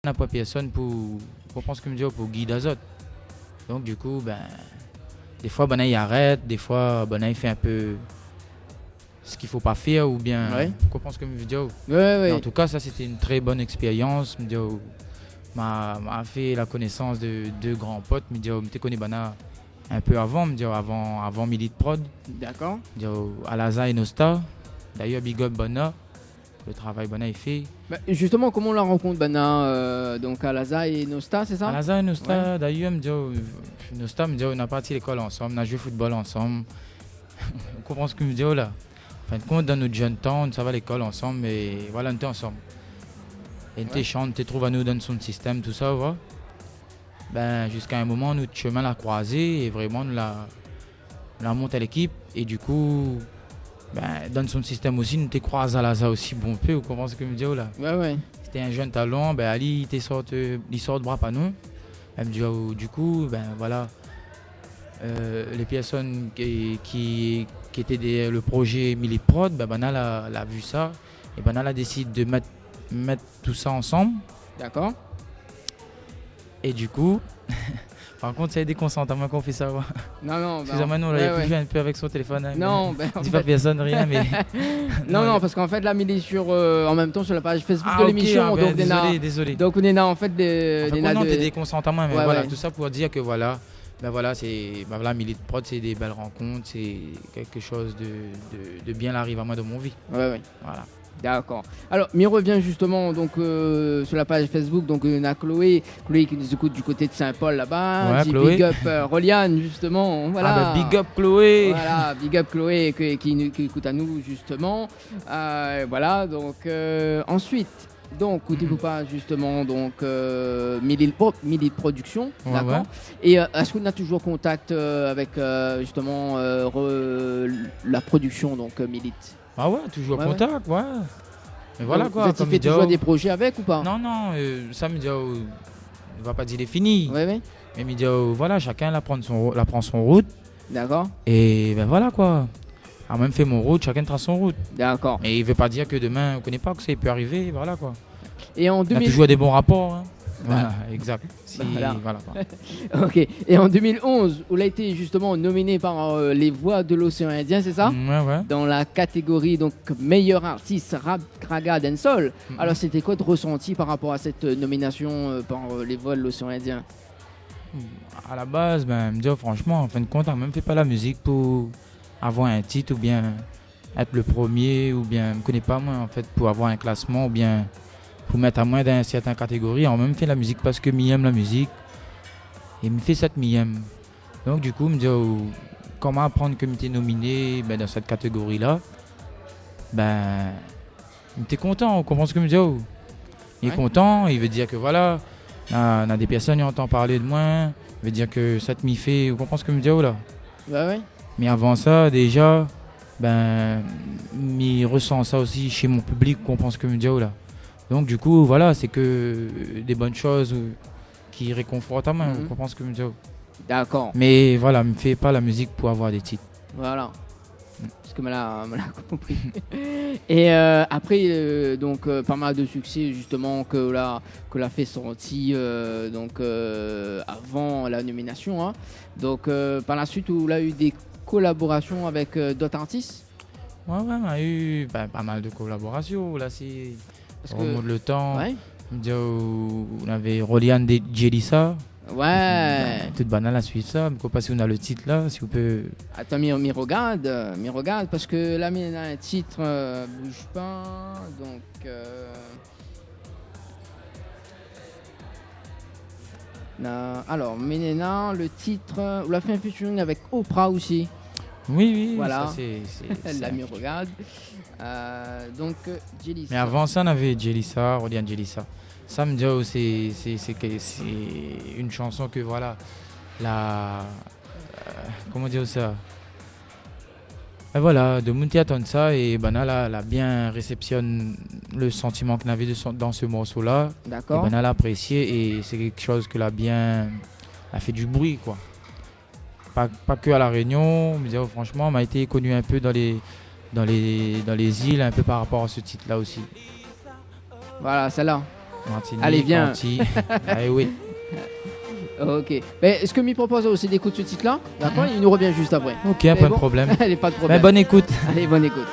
n'a pas personne pour pense que me dire pour guider les autres. Donc du coup, ben, des fois, ben, il arrête, des fois, ben, il fait un peu ce qu'il faut pas faire ou bien, qu'on pense que me dire. Ouais. En tout cas, ça c'était une très bonne expérience. Me dire, m'a fait la connaissance de deux grands potes. Me dire, me connais Bana un peu avant, me dire avant Milite Prod. D'accord. Me dire Alaza et Nosta. D'ailleurs, Big Up Bana. Le travail Bana est fait. Bah, justement, comment on la rencontre, Bana, donc Alaza et Nosta, c'est ça? Alaza et Nosta, d'ailleurs, me dit, Nosta me dit, on a parti à l'école ensemble, on a joué au football ensemble. On comprend ce que me dit là. En fin de compte, dans notre jeune temps, on s'en va à l'école ensemble et voilà, on était ensemble. Et on chante, on trouve à nous dans son système, tout ça, voilà. Ben, jusqu'à un moment, notre chemin l'a croisé et vraiment, on l'a monté à l'équipe. Et du coup, ben, dans son système aussi, nous t'es croisé à Alaza aussi, bon peu, vous comprenez ce que me dit là. Ouais. C'était un jeune talent, ben Ali il sort de bras pas nous. Elle me dit du coup, ben voilà, les personnes qui étaient le projet Millie Prod, ben Banal a vu ça et Banal a décidé de mettre tout ça ensemble. D'accord. Et du coup, par contre, c'est des consentements qu'on fait ça. Ouais. Non. Excusez-moi, nous, il a plus un peu avec son téléphone. Hein, non, dis pas personne, rien, mais. non, parce qu'en fait, là, il est sur, en même temps sur la page Facebook de l'émission. Okay, donc, désolé. Donc, on est en fait des. Non, des consentements, mais voilà, tout ça pour dire que voilà. Ben voilà, voilà, Milite Prod, c'est des belles rencontres, c'est quelque chose de bien arrive à moi dans mon vie. Ouais. Voilà. D'accord. Alors, m'y revient justement donc sur la page Facebook. Donc, on a Chloé qui nous écoute du côté de Saint-Paul là-bas. Ouais, Chloé. Big up Roliane justement. Voilà. Ah bah, big up Chloé. Voilà, big up Chloé qui écoute à nous justement. Voilà. Donc ensuite. Donc, écoutez-vous pas justement donc Millie Production, d'accord. Ouais. Et est-ce qu'on a toujours contact avec justement la production donc Milite? Ah ouais, toujours contact, ouais. Mais voilà donc, quoi. Vous avez fait toujours des projets avec ou pas? Non, ça me dit, on va pas dire il est fini. Ouais. Mais me dit, voilà, chacun prend son route. D'accord. Et ben voilà quoi. A même fait mon route, chacun trace son route. D'accord. Mais il veut pas dire que demain, on connaît pas que ça peut arriver, voilà quoi. Et en 2000... On a toujours des bons rapports. Hein. Voilà, exact. Voilà. Quoi. Ok. Et en 2011, vous l'avez été justement nominé par les Voix de l'Océan Indien, c'est ça? Ouais. Dans la catégorie donc meilleur artiste rap, raga, dancehall. Alors c'était quoi de ressenti par rapport à cette nomination par les Voix de l'Océan Indien? À la base, me dire franchement, en fin de compte, on même fait pas la musique pour avoir un titre ou bien être le premier ou bien, je me connais pas moi en fait, pour avoir un classement ou bien pour mettre à moins dans certaines catégories. On même fait la musique parce que m'aime la musique et me fait cette m'aime. Donc du coup, me dire comment apprendre que m'étais nominé dans cette catégorie là. M'étais content, on comprend ce que me dit. Il est content, il veut dire que voilà, on a des personnes qui entendent parler de moi, il veut dire que ça te m'y fait, on comprend ce que me dit là. Ouais. Mais avant ça, déjà, je ressens ça aussi chez mon public, qu'on pense que me dit là. Donc du coup, voilà, c'est que des bonnes choses qui réconfortent à moi, on pense que me dit. D'accord. Mais voilà, je ne fais pas la musique pour avoir des titres. Voilà. Parce que me l'a compris. Et après, donc pas mal de succès justement que l'a fait sortir avant la nomination. Hein. Donc par la suite, où il a eu des collaborations avec d'autres artistes? Ouais, on a eu pas mal de collaborations. Là, c'est on remonte le temps. Ouais. On avait Roliane de Jelissa. Ouais. Toute banale à suivre ça. Mais pas si on a le titre là, si on peut. Attends, m'y regarde, parce que là, il y a un titre, bouge pas, donc. Alors, Ménéna, le titre, on l'a fait un featuring avec Oprah aussi. Oui, voilà. Ça, c'est la m'y regarde. Donc, Jelissa. Mais avant ça, on avait Jelissa, Roliane Jelissa. Ça me dit c'est une chanson que voilà, comment dire ça, et voilà, de monter à ça et Banal a bien réceptionné le sentiment qu'on avait dans ce morceau là. D'accord. Banal a apprécié et c'est quelque chose que a fait du bruit quoi. Pas que à la Réunion, mais franchement, m'a été connu un peu dans les îles un peu par rapport à ce titre là aussi. Voilà, celle-là. Martinique, Allez, viens. Antilles. Allez, oui. Ok. Mais est-ce que m'y propose aussi d'écouter ce titre-là? D'accord, il nous revient juste après. Ok, pas de problème. Allez, pas de problème. Mais bonne écoute. Allez, bonne écoute.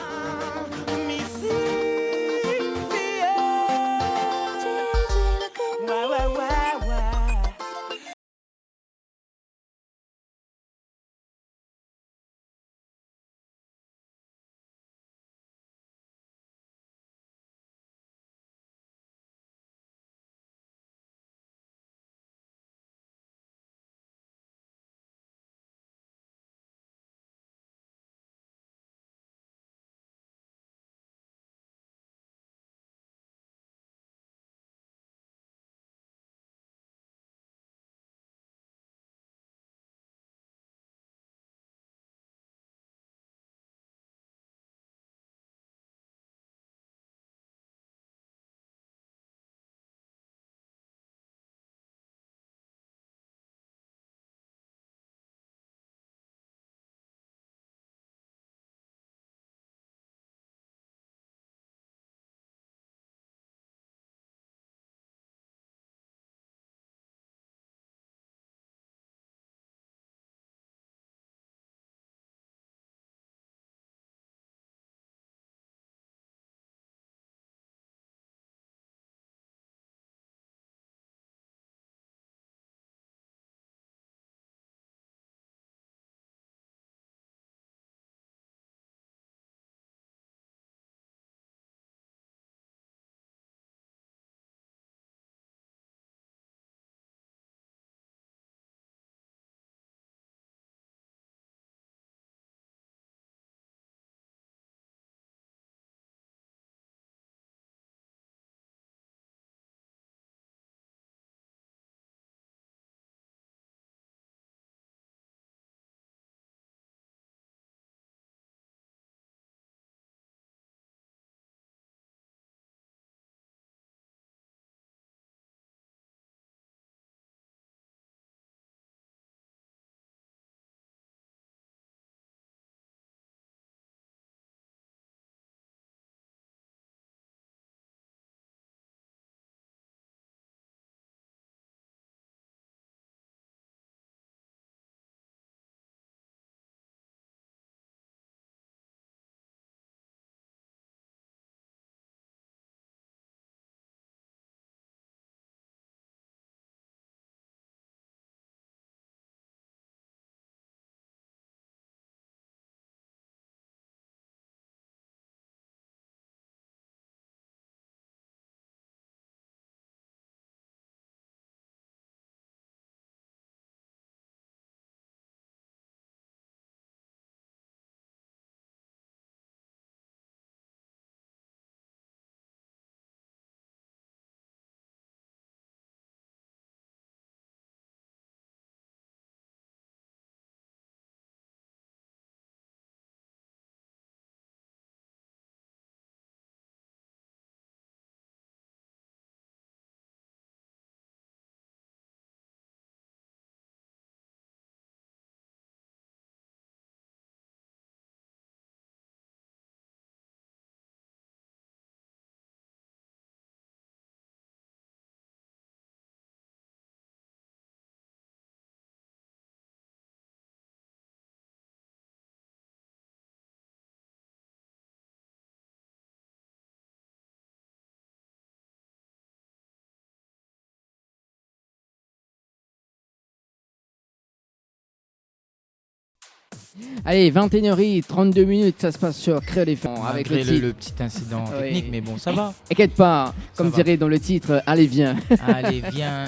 Allez, 21h32, ça se passe sur Créole FM avec le titre. Le petit incident technique, mais bon, ça va. Inquiète pas, comme dirait dans le titre, allez, viens. Allez, viens.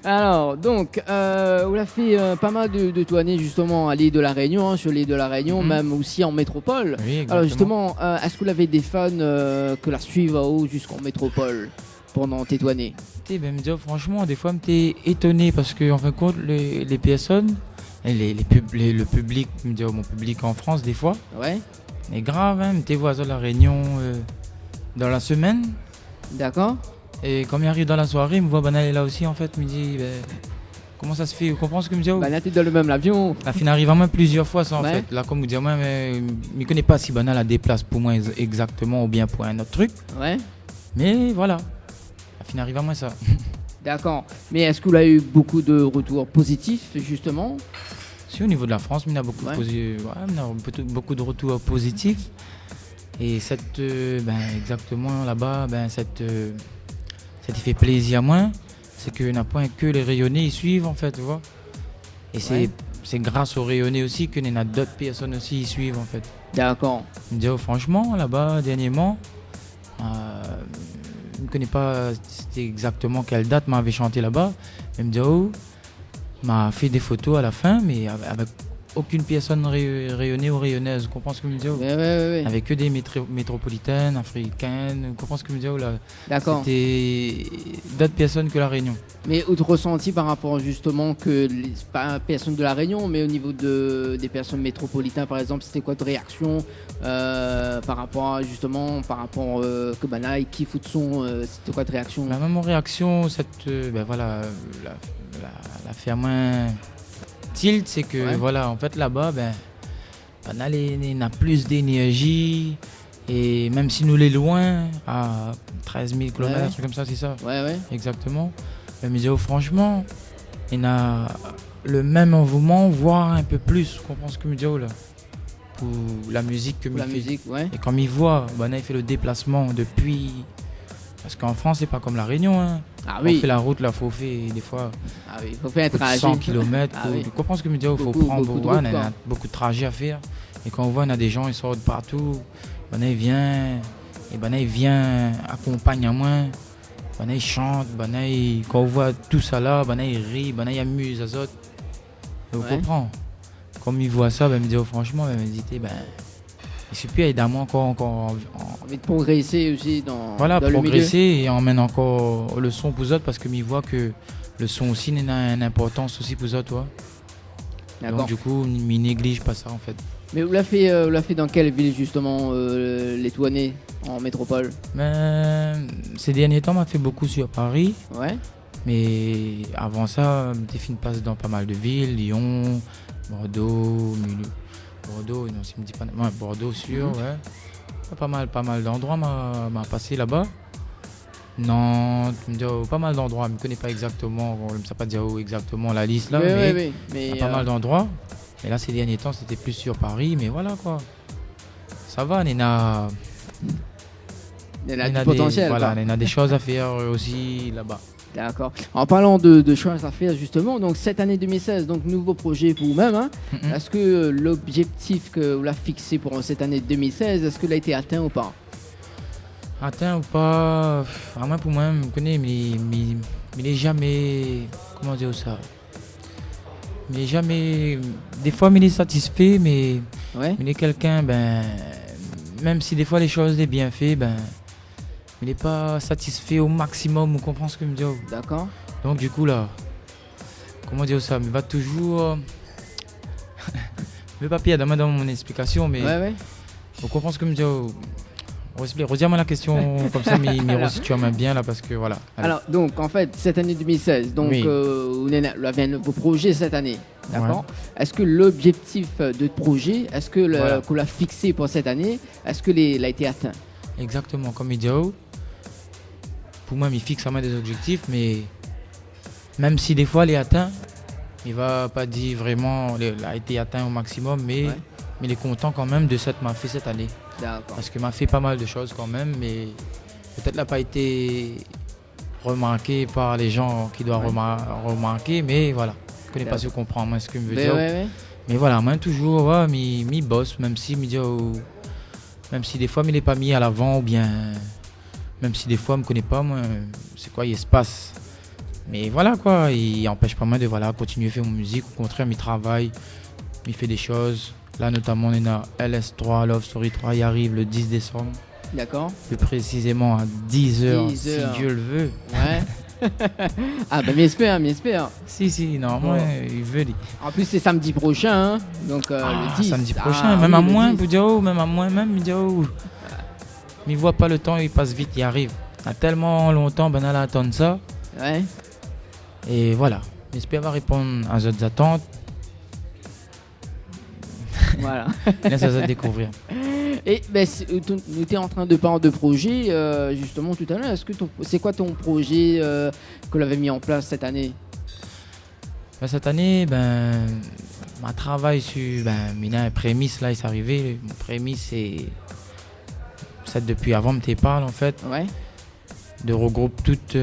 Alors, donc, on a fait pas mal de tournées justement à l'île de la Réunion, sur l'île de la Réunion, même aussi en métropole. Oui, exactement. Alors, justement, est-ce que vous avez des fans que la suivent jusqu'en métropole pendant tes tournées? Ben, me dire, franchement, des fois, j'étais étonné parce que, en fin de compte, les personnes, le public, me dire, mon public en France, des fois, ouais, mais grave, hein, tes voisins de la Réunion dans la semaine. D'accord. Et quand il arrive dans la soirée, il me voit Banal est là aussi, en fait, il me dit, comment ça se fait? Vous comprenez ce que je me dis? Banal était dans le même avion. La fin arrive en main plusieurs fois, ça, en ouais. fait. Là, comme vous dites, moi, mais je ne connais pas si Banal a des places pour moi exactement ou bien pour un autre truc. Ouais. Mais voilà. fin arrive à moi ça. D'accord. Mais est-ce que vous avez eu beaucoup de retours positifs, justement? Si au niveau de la France, il y a beaucoup, Ouais. beaucoup de retours positifs. Et exactement là-bas, cette qui fait plaisir à moi, c'est que n'a pas que les rayonnés ils suivent en fait, tu vois. Et c'est grâce aux rayonnés aussi que y a d'autres personnes aussi ils suivent en fait. D'accord. Je me dis, franchement, là-bas, dernièrement, je ne connais pas c'était exactement quelle date m'avait chanté là-bas. Je me dis, m'a fait des photos à la fin, mais avec aucune personne rayonnée ou rayonnaise. Vous comprenez ce que je me dis? Ouais. Avec que des métropolitaines, africaines. Vous comprenez ce que je me dis? Là, D'accord. c'était d'autres personnes que la Réunion. Mais autre ressenti par rapport justement que pas personnes de la Réunion, mais au niveau des personnes métropolitaines par exemple, c'était quoi de réaction par rapport à, justement que Banaï, qui fout de son, c'était quoi de réaction? La même réaction, la fait à moins tilt, c'est que voilà, en fait là-bas, on a plus d'énergie. Et même si nous les loin, à 13 000 km, un truc comme ça, c'est ça? Ouais. Exactement. Mais franchement, il a le même engouement, voire un peu plus. Tu comprends ce que je me dis là? Pour la musique que la musique, ouais. Et quand il voit, il fait le déplacement depuis. Parce qu'en France, c'est pas comme la Réunion. Hein. Ah oui. On fait la route, là, il faut faire des fois. Ah oui, il faut faire un trajet. 100 km. Tu comprends ce que je me dis? Il faut prendre beaucoup de trajets à faire. Et quand on voit, on a des gens, ils sortent de partout. Il vient accompagne à moi. Il chante, quand on voit tout ça là, il rit, il amuse les autres. Vous comprenez? Comme il voit ça, il me dit franchement, il me dit il suffit aider à moi encore envie de progresser aussi dans progresser le milieu. Et emmène encore le son pour les autres parce que il voit que le son aussi a une importance aussi pour les autres. Donc du coup, il néglige pas ça en fait. Mais vous l'avez fait dans quelle ville justement les Touanais en métropole? Ces derniers temps, m'a fait beaucoup sur Paris. Ouais. Mais avant ça, j'ai fait une passe dans pas mal de villes, Lyon, Bordeaux, non, si me dit pas, Bordeaux sûr, ouais. Pas mal d'endroits m'a passé là-bas. Non, pas mal d'endroits, je ne connais pas exactement, je ne sais pas dire exactement la liste là, mais pas mal d'endroits. Mais là, ces derniers temps, c'était plus sur Paris, mais voilà quoi. Ça va, il y a du potentiel. Voilà, il y a des choses à faire aussi là-bas. D'accord. En parlant de choses à faire justement, donc cette année 2016, donc nouveau projet pour vous-même. Hein. Est-ce que l'objectif que vous l'avez fixé pour cette année 2016, est-ce qu'il a été atteint ou pas? Atteint ou pas, vraiment pour moi, je connais, mais il n'est jamais, comment dire ça? Il n'est jamais, des fois il est satisfait, mais il est quelqu'un, même si des fois les choses sont bien faites, il n'est pas satisfait au maximum, vous comprenez ce que je me dis? D'accord. Donc du coup là, comment dire ça? Il va toujours, je ne vais pas perdre dans mon explication, mais vous comprenez ce que je me dis? Redis-moi la question comme ça, mais tu as bien là parce que voilà. Allez. Alors donc en fait cette année 2016, donc vous avez vos projets cette année, d'accord? Est-ce que l'objectif de projet, est-ce que qu'on l'a fixé pour cette année, est-ce que l'a été atteint? Exactement, comme il dit. Pour moi, il fixe des objectifs, mais même si des fois il est atteint, il va pas dire vraiment il a été atteint au maximum, mais il est content quand même de ce qu'il m'a fait cette année. Parce qu'il m'a fait pas mal de choses quand même, mais peut-être n'a pas été remarqué par les gens qui doivent remarquer, mais voilà. Je ne connais pas si vous comprenez ce que je veux dire. Mais voilà, moi toujours, il bosse, même si des fois il n'est pas mis à l'avant, ou bien même si des fois je ne connais pas, moi, c'est quoi il se passe. Mais voilà quoi, il n'empêche pas moi de continuer à faire mon musique, au contraire, il travaille, il fait des choses. Là, notamment, on est à LS3, Love Story 3, il arrive le 10 décembre. D'accord. Plus précisément à 10h, si Dieu le veut. Ouais. Ah, m'espère. Si, normalement, il veut. En plus, c'est samedi prochain, hein. Donc le 10. Samedi prochain, même à moins, vous dire, il dit, il voit pas le temps, il passe vite, il arrive. Il y a tellement longtemps, on a attendu ça. Ouais. Et voilà, j'espère va répondre à vos attentes. Voilà. Laisse ça découvrir. Et ben, tu étais en train de parler de projet justement tout à l'heure. C'est quoi ton projet que l'avait mis en place cette année? Cette année, ma travail sur un prémisse là, il s'est arrivé. Mon prémisse, c'est depuis avant que tu parles en fait. Ouais. De regrouper toute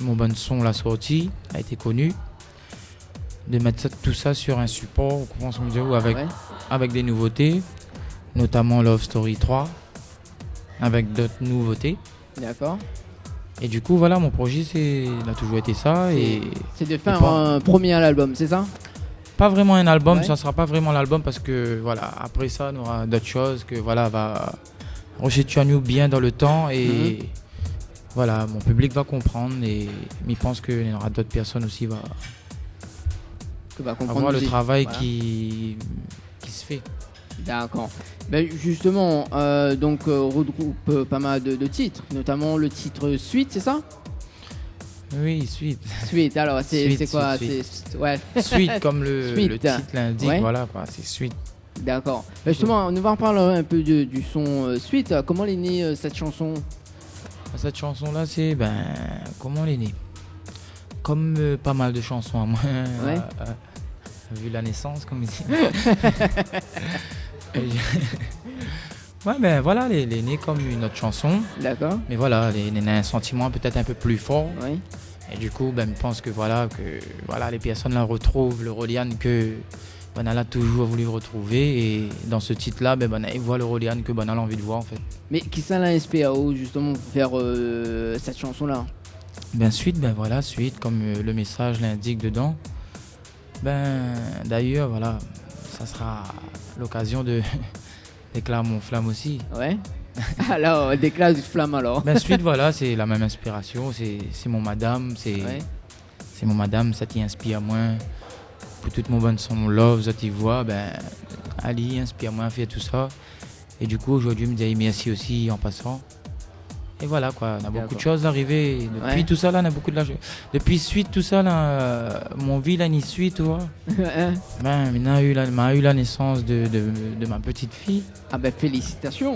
mon bon son, la sortie, a été connu. De mettre tout ça sur un support, avec des nouveautés, notamment Love Story 3, avec d'autres nouveautés. D'accord. Et du coup, voilà, mon projet, il a toujours été ça. C'est de faire un premier album, c'est ça? Pas vraiment un album, ça ne sera pas vraiment l'album parce que, voilà, après ça, on aura d'autres choses que, voilà, va rechercher nous bien dans le temps et voilà, mon public va comprendre et il pense qu'il y aura d'autres personnes aussi va comprendre le travail qui se fait. D'accord. Ben justement, regroupe pas mal de titres, notamment le titre Suite, c'est ça? Oui, Suite. Suite, alors c'est quoi? Suite comme le titre l'indique, voilà, c'est Suite. D'accord. Ben justement, on va en parler un peu du son Suite. Comment est née cette chanson? Cette chanson-là, c'est comment elle est née? Comme pas mal de chansons à moi, vu la naissance, comme il dit. Voilà, elle est née comme une autre chanson. D'accord. Mais voilà, elle a un sentiment peut-être un peu plus fort. Oui. Et du coup, je pense que les personnes la retrouvent, le Roliane que Banal a toujours voulu retrouver. Et dans ce titre-là, ils voient le Roliane que Banal a envie de voir en fait. Mais qui ça l'a inspiré justement pour faire cette chanson-là? Suite, Suite, comme le message l'indique dedans. D'ailleurs, voilà, ça sera l'occasion de déclarer mon flamme aussi. Ouais. Alors, déclare du flamme alors. Suite, voilà, c'est la même inspiration. C'est mon madame, c'est mon madame, ça t'y inspire moins. Pour tout mon bon son, mon love, ça t'y voit, Ali, inspire-moi, fait tout ça. Et du coup, aujourd'hui, je me dis merci aussi en passant. Et voilà quoi, on a beaucoup de choses arrivées. Depuis tout ça là, on a beaucoup de l'argent. Depuis Suite, tout ça là, mon vie là, ni Suite, tu vois. On a eu la naissance de ma petite fille. Ah félicitations.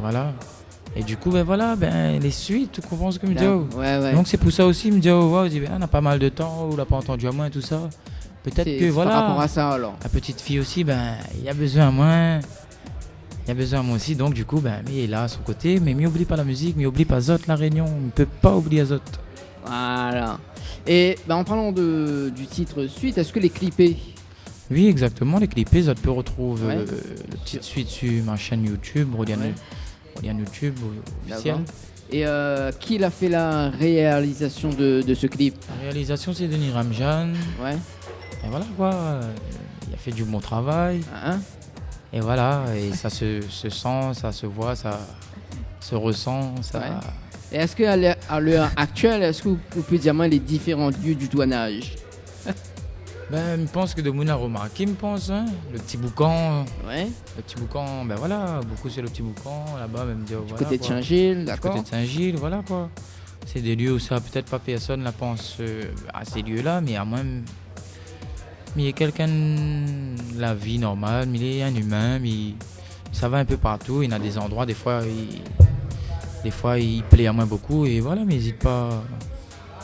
Voilà. Et du coup, les Suites, tu comprends ce que je me dis. Donc c'est pour ça aussi, je me dis, on a pas mal de temps, on l'a pas entendu à moi et tout ça. Peut-être que voilà. Par rapport à ça alors. La petite fille aussi, il y a besoin à moi. Il y a besoin de moi aussi, donc du coup, il est là à son côté, mais m'oublie pas la musique, m'oublie pas Zot, la Réunion, on ne peut pas oublier Zot. Voilà. Et en parlant du titre Suite, est-ce que les clippés? Oui, exactement, les clippés, Zot peut retrouver le titre Suite sur ma chaîne YouTube, Roliane YouTube officiel. Et qui a fait la réalisation de ce clip? La réalisation, c'est Denis Ramjan. Ouais. Et voilà quoi, il a fait du bon travail. Et voilà, et ça se sent, ça se voit, ça se ressent. Ça... Et est-ce qu'à l'heure actuelle, est-ce que vous pouvez dire les différents lieux du douanage? Je pense que de Mouna remarqué, le petit boucan. Ouais. Le petit boucan, beaucoup c'est le petit boucan, là-bas, même dire. Du côté de Saint-Gilles, d'accord. Du côté de Saint-Gilles, voilà quoi. C'est des lieux où ça, peut-être pas personne ne pense à ces lieux-là, mais à moins. Mais il y a quelqu'un, la vie normale, mais il est un humain, mais ça va un peu partout. Il y a des endroits, des fois, il plaît à moi beaucoup. Et voilà, mais n'hésite pas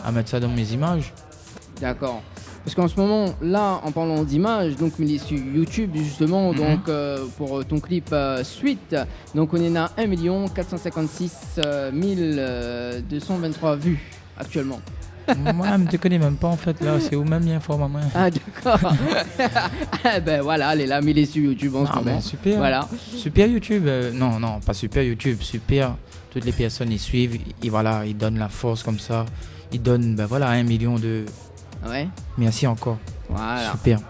à mettre ça dans mes images. D'accord. Parce qu'en ce moment, là, en parlant d'images, donc il est sur YouTube justement, donc pour ton clip Suite, donc on est à 1 456 223 vues actuellement. Moi, je ne te connais même pas en fait, là, c'est où même l'informe à moi. Ah, d'accord. Voilà, elle est là, mais il est sur YouTube en ce moment. Super. Voilà. Super YouTube. Non, pas super YouTube, super. Toutes les personnes ils suivent, ils donnent la force comme ça. Ils donnent 1 million de. Ouais. Merci encore. Voilà. Super.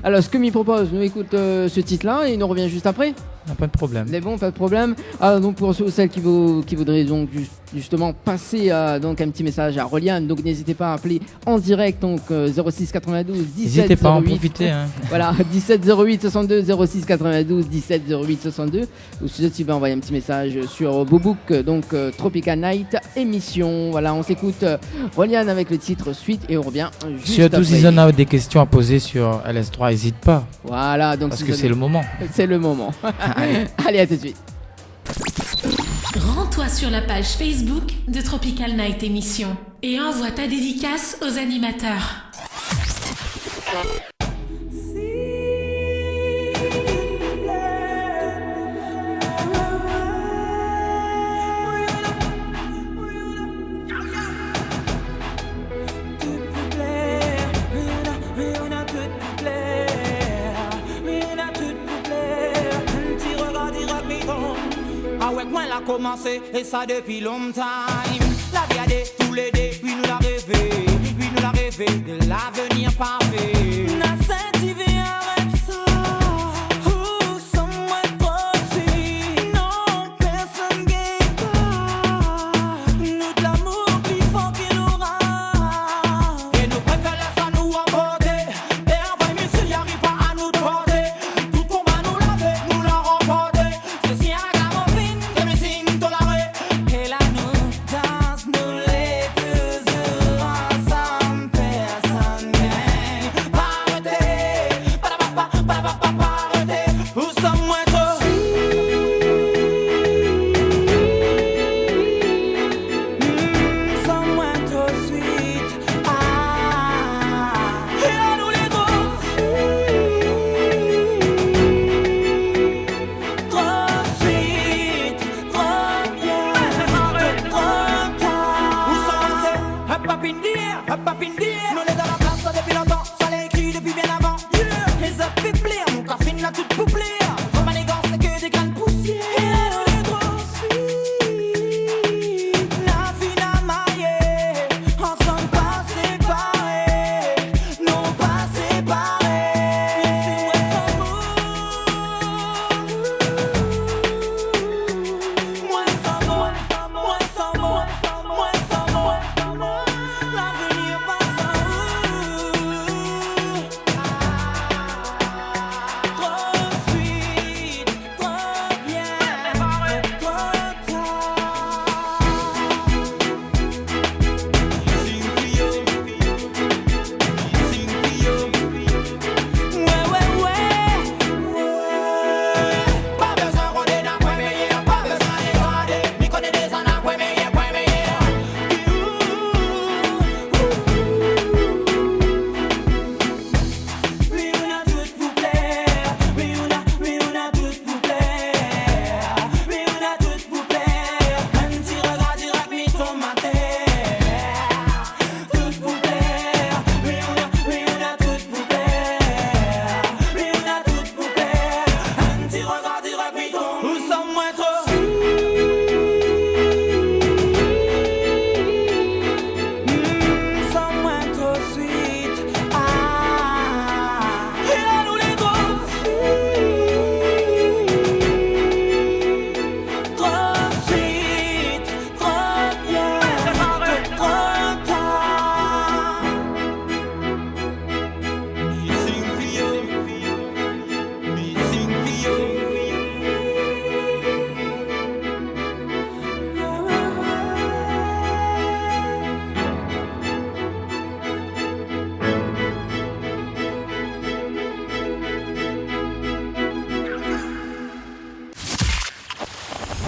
Alors, ce que m'y propose, nous écoute ce titre-là et il nous revient juste après. Pas de problème. Mais bon, pas de problème. Alors, donc pour ceux ou celles qui voudraient donc justement passer donc un petit message à Roliane, donc n'hésitez pas à appeler en direct, donc 06 92 17 n'hésitez pas à en profiter. Voilà, 17 08 62 06 92 17 08 62. Ou si tu veux envoyer un petit message sur Bobouk, donc Tropical Night émission. Voilà, on s'écoute Roliane avec le titre Suite et on revient juste surtout après. Si on a des questions à poser sur LS3, n'hésite pas. Voilà, donc parce que c'est le moment. C'est le moment. Allez, à tout de suite. Abonne-toi sur la page Facebook de Tropical Night Émission et envoie ta dédicace aux animateurs. Moi l'a commencé et ça depuis longtemps. La vie a des tous les dés, puis nous l'a rêvé, de l'avenir parfait. N'a senti avec ça. Où sommes-moi trop si non personne gagne pas. Nous de l'amour plus fort qu'il aura. Et nous préférons ça nous emporter. Et enfin monsieur y arrive pas à nous porter. Tout combat nous laver, nous l'a remporté. Ceci a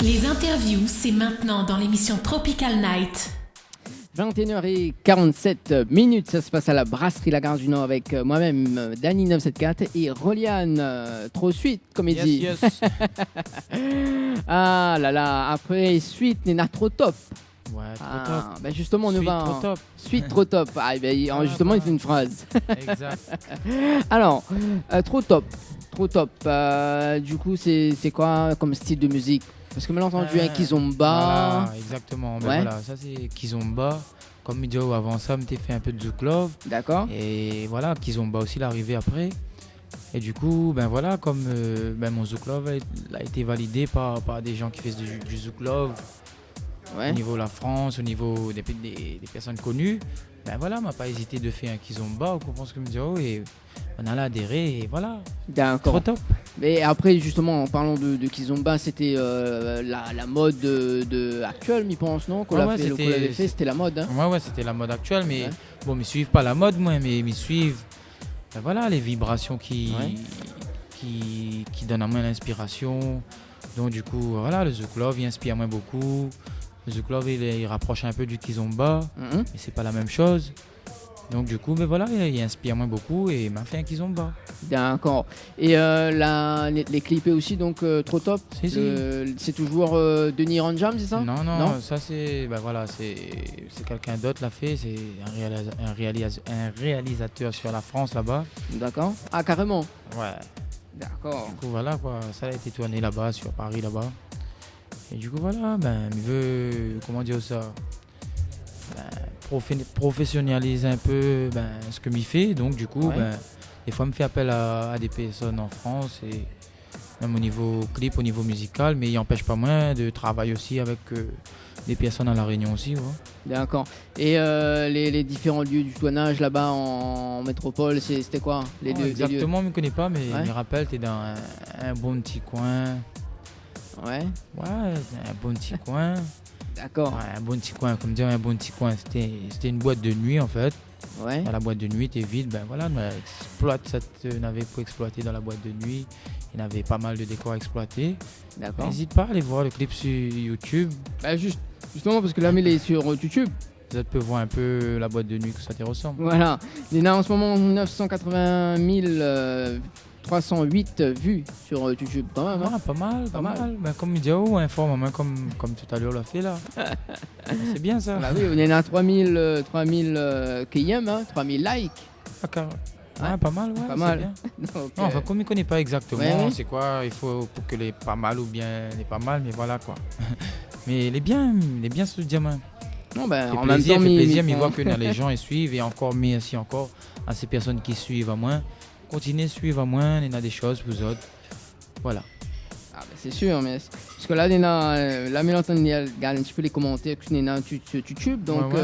Les interviews, c'est maintenant dans l'émission Tropical Night. 21h47, ça se passe à la brasserie La Gare du Nord avec moi-même, Danny974 et Roliane, trop suite, comme il dit. Yes. Ah là là, après suite, Néna trop top. Ouais, trop top. Ben justement, on nous Suite va. trop top. Suite trop top. Ah, ben, justement, il fait une phrase. Exact. Alors, trop top. Trop top. Du coup, c'est quoi comme style de musique? Parce que maintenant, entendu un Kizomba. Voilà, exactement. Ben Ouais. voilà, ça c'est Kizomba. Comme il dit avant ça, m'était fait un peu de Zouk Love. D'accord. Et voilà, Kizomba aussi l'arrivée après. Et du coup, ben voilà, comme mon Zouk Love a été validé par des gens qui font du Zouk Love. Ouais. Au niveau de la France, au niveau des personnes connues, ben voilà, m'a pas hésité de faire un Kizomba, on comprend ce que je me dis, oh, et on a adhéré, et voilà, D'accord. trop top. Mais après, justement, en parlant de Kizomba, c'était la mode actuelle, m'y pense, non? Qu'on l'avait fait, c'était la mode. Hein. Ouais, c'était la mode actuelle, mais Ouais. bon, ils suivent pas la mode, moi, mais ils suivent, ben voilà, les vibrations qui donnent à moi l'inspiration. Donc du coup, voilà, le Zouk Love, il inspire moins beaucoup. Le Zouk Love, il rapproche un peu du Kizomba, mais c'est pas la même chose. Donc du coup, ben voilà, il inspire moins beaucoup et il m'a fait un Kizomba. D'accord. Et les clips aussi, donc trop top. C'est toujours Denis Ranjam, c'est ça? Non, ça c'est, ben voilà, c'est quelqu'un d'autre l'a fait. C'est un réalisateur sur la France là-bas. D'accord. Ah carrément. Ouais. D'accord. Du coup voilà quoi, ça a été tourné là-bas, sur Paris là-bas. Et du coup voilà, ben il veut, comment dire ça, professionnaliser un peu ce que m'y fait. Donc du coup, des fois, me fait appel à des personnes en France et même au niveau clip, au niveau musical, mais il n'empêche pas moins de travailler aussi avec des personnes à La Réunion aussi. Ouais. D'accord. Et les différents lieux du tournage là-bas en métropole, c'était quoi les lieux, exactement, je ne me connais pas, mais je me rappelle, tu es dans un bon petit coin. Ouais. Ouais, un bon petit coin. D'accord. Ouais, un bon petit coin, comme dire un bon petit coin, c'était une boîte de nuit en fait. Ouais. Dans la boîte de nuit, t'es vide, ben voilà, on avait pour exploiter dans la boîte de nuit. Il y avait pas mal de décors à exploiter. D'accord. N'hésite pas à aller voir le clip sur YouTube. Bah justement parce que là, il est sur YouTube. Vous pouvez voir un peu la boîte de nuit que ça te ressemble. Voilà. Il a en ce moment 980 308 vues sur YouTube. Quand même, hein. Pas mal. Ben, comme vidéo, informe, comme tout à l'heure l'a fait là. C'est bien ça. Bah oui, on est à 3000 KM, 3000 likes. Pas mal, ouais. Pas mal. Bien. Donc, non, enfin, comme il ne connaît pas exactement, ouais. C'est quoi, il faut pour que les pas mal ou bien les pas mal, mais voilà quoi. Mais il est bien ce diamant. Non, ben, en même temps, fait plaisir, mais il voit que les gens ils suivent et encore merci encore à ces personnes qui suivent à moins. Continuez à suivre à moins, il y a des choses pour vous autres. Voilà. Ah ben c'est sûr, mais parce que là, il y a un petit peu les commentaires que tu as sur YouTube, donc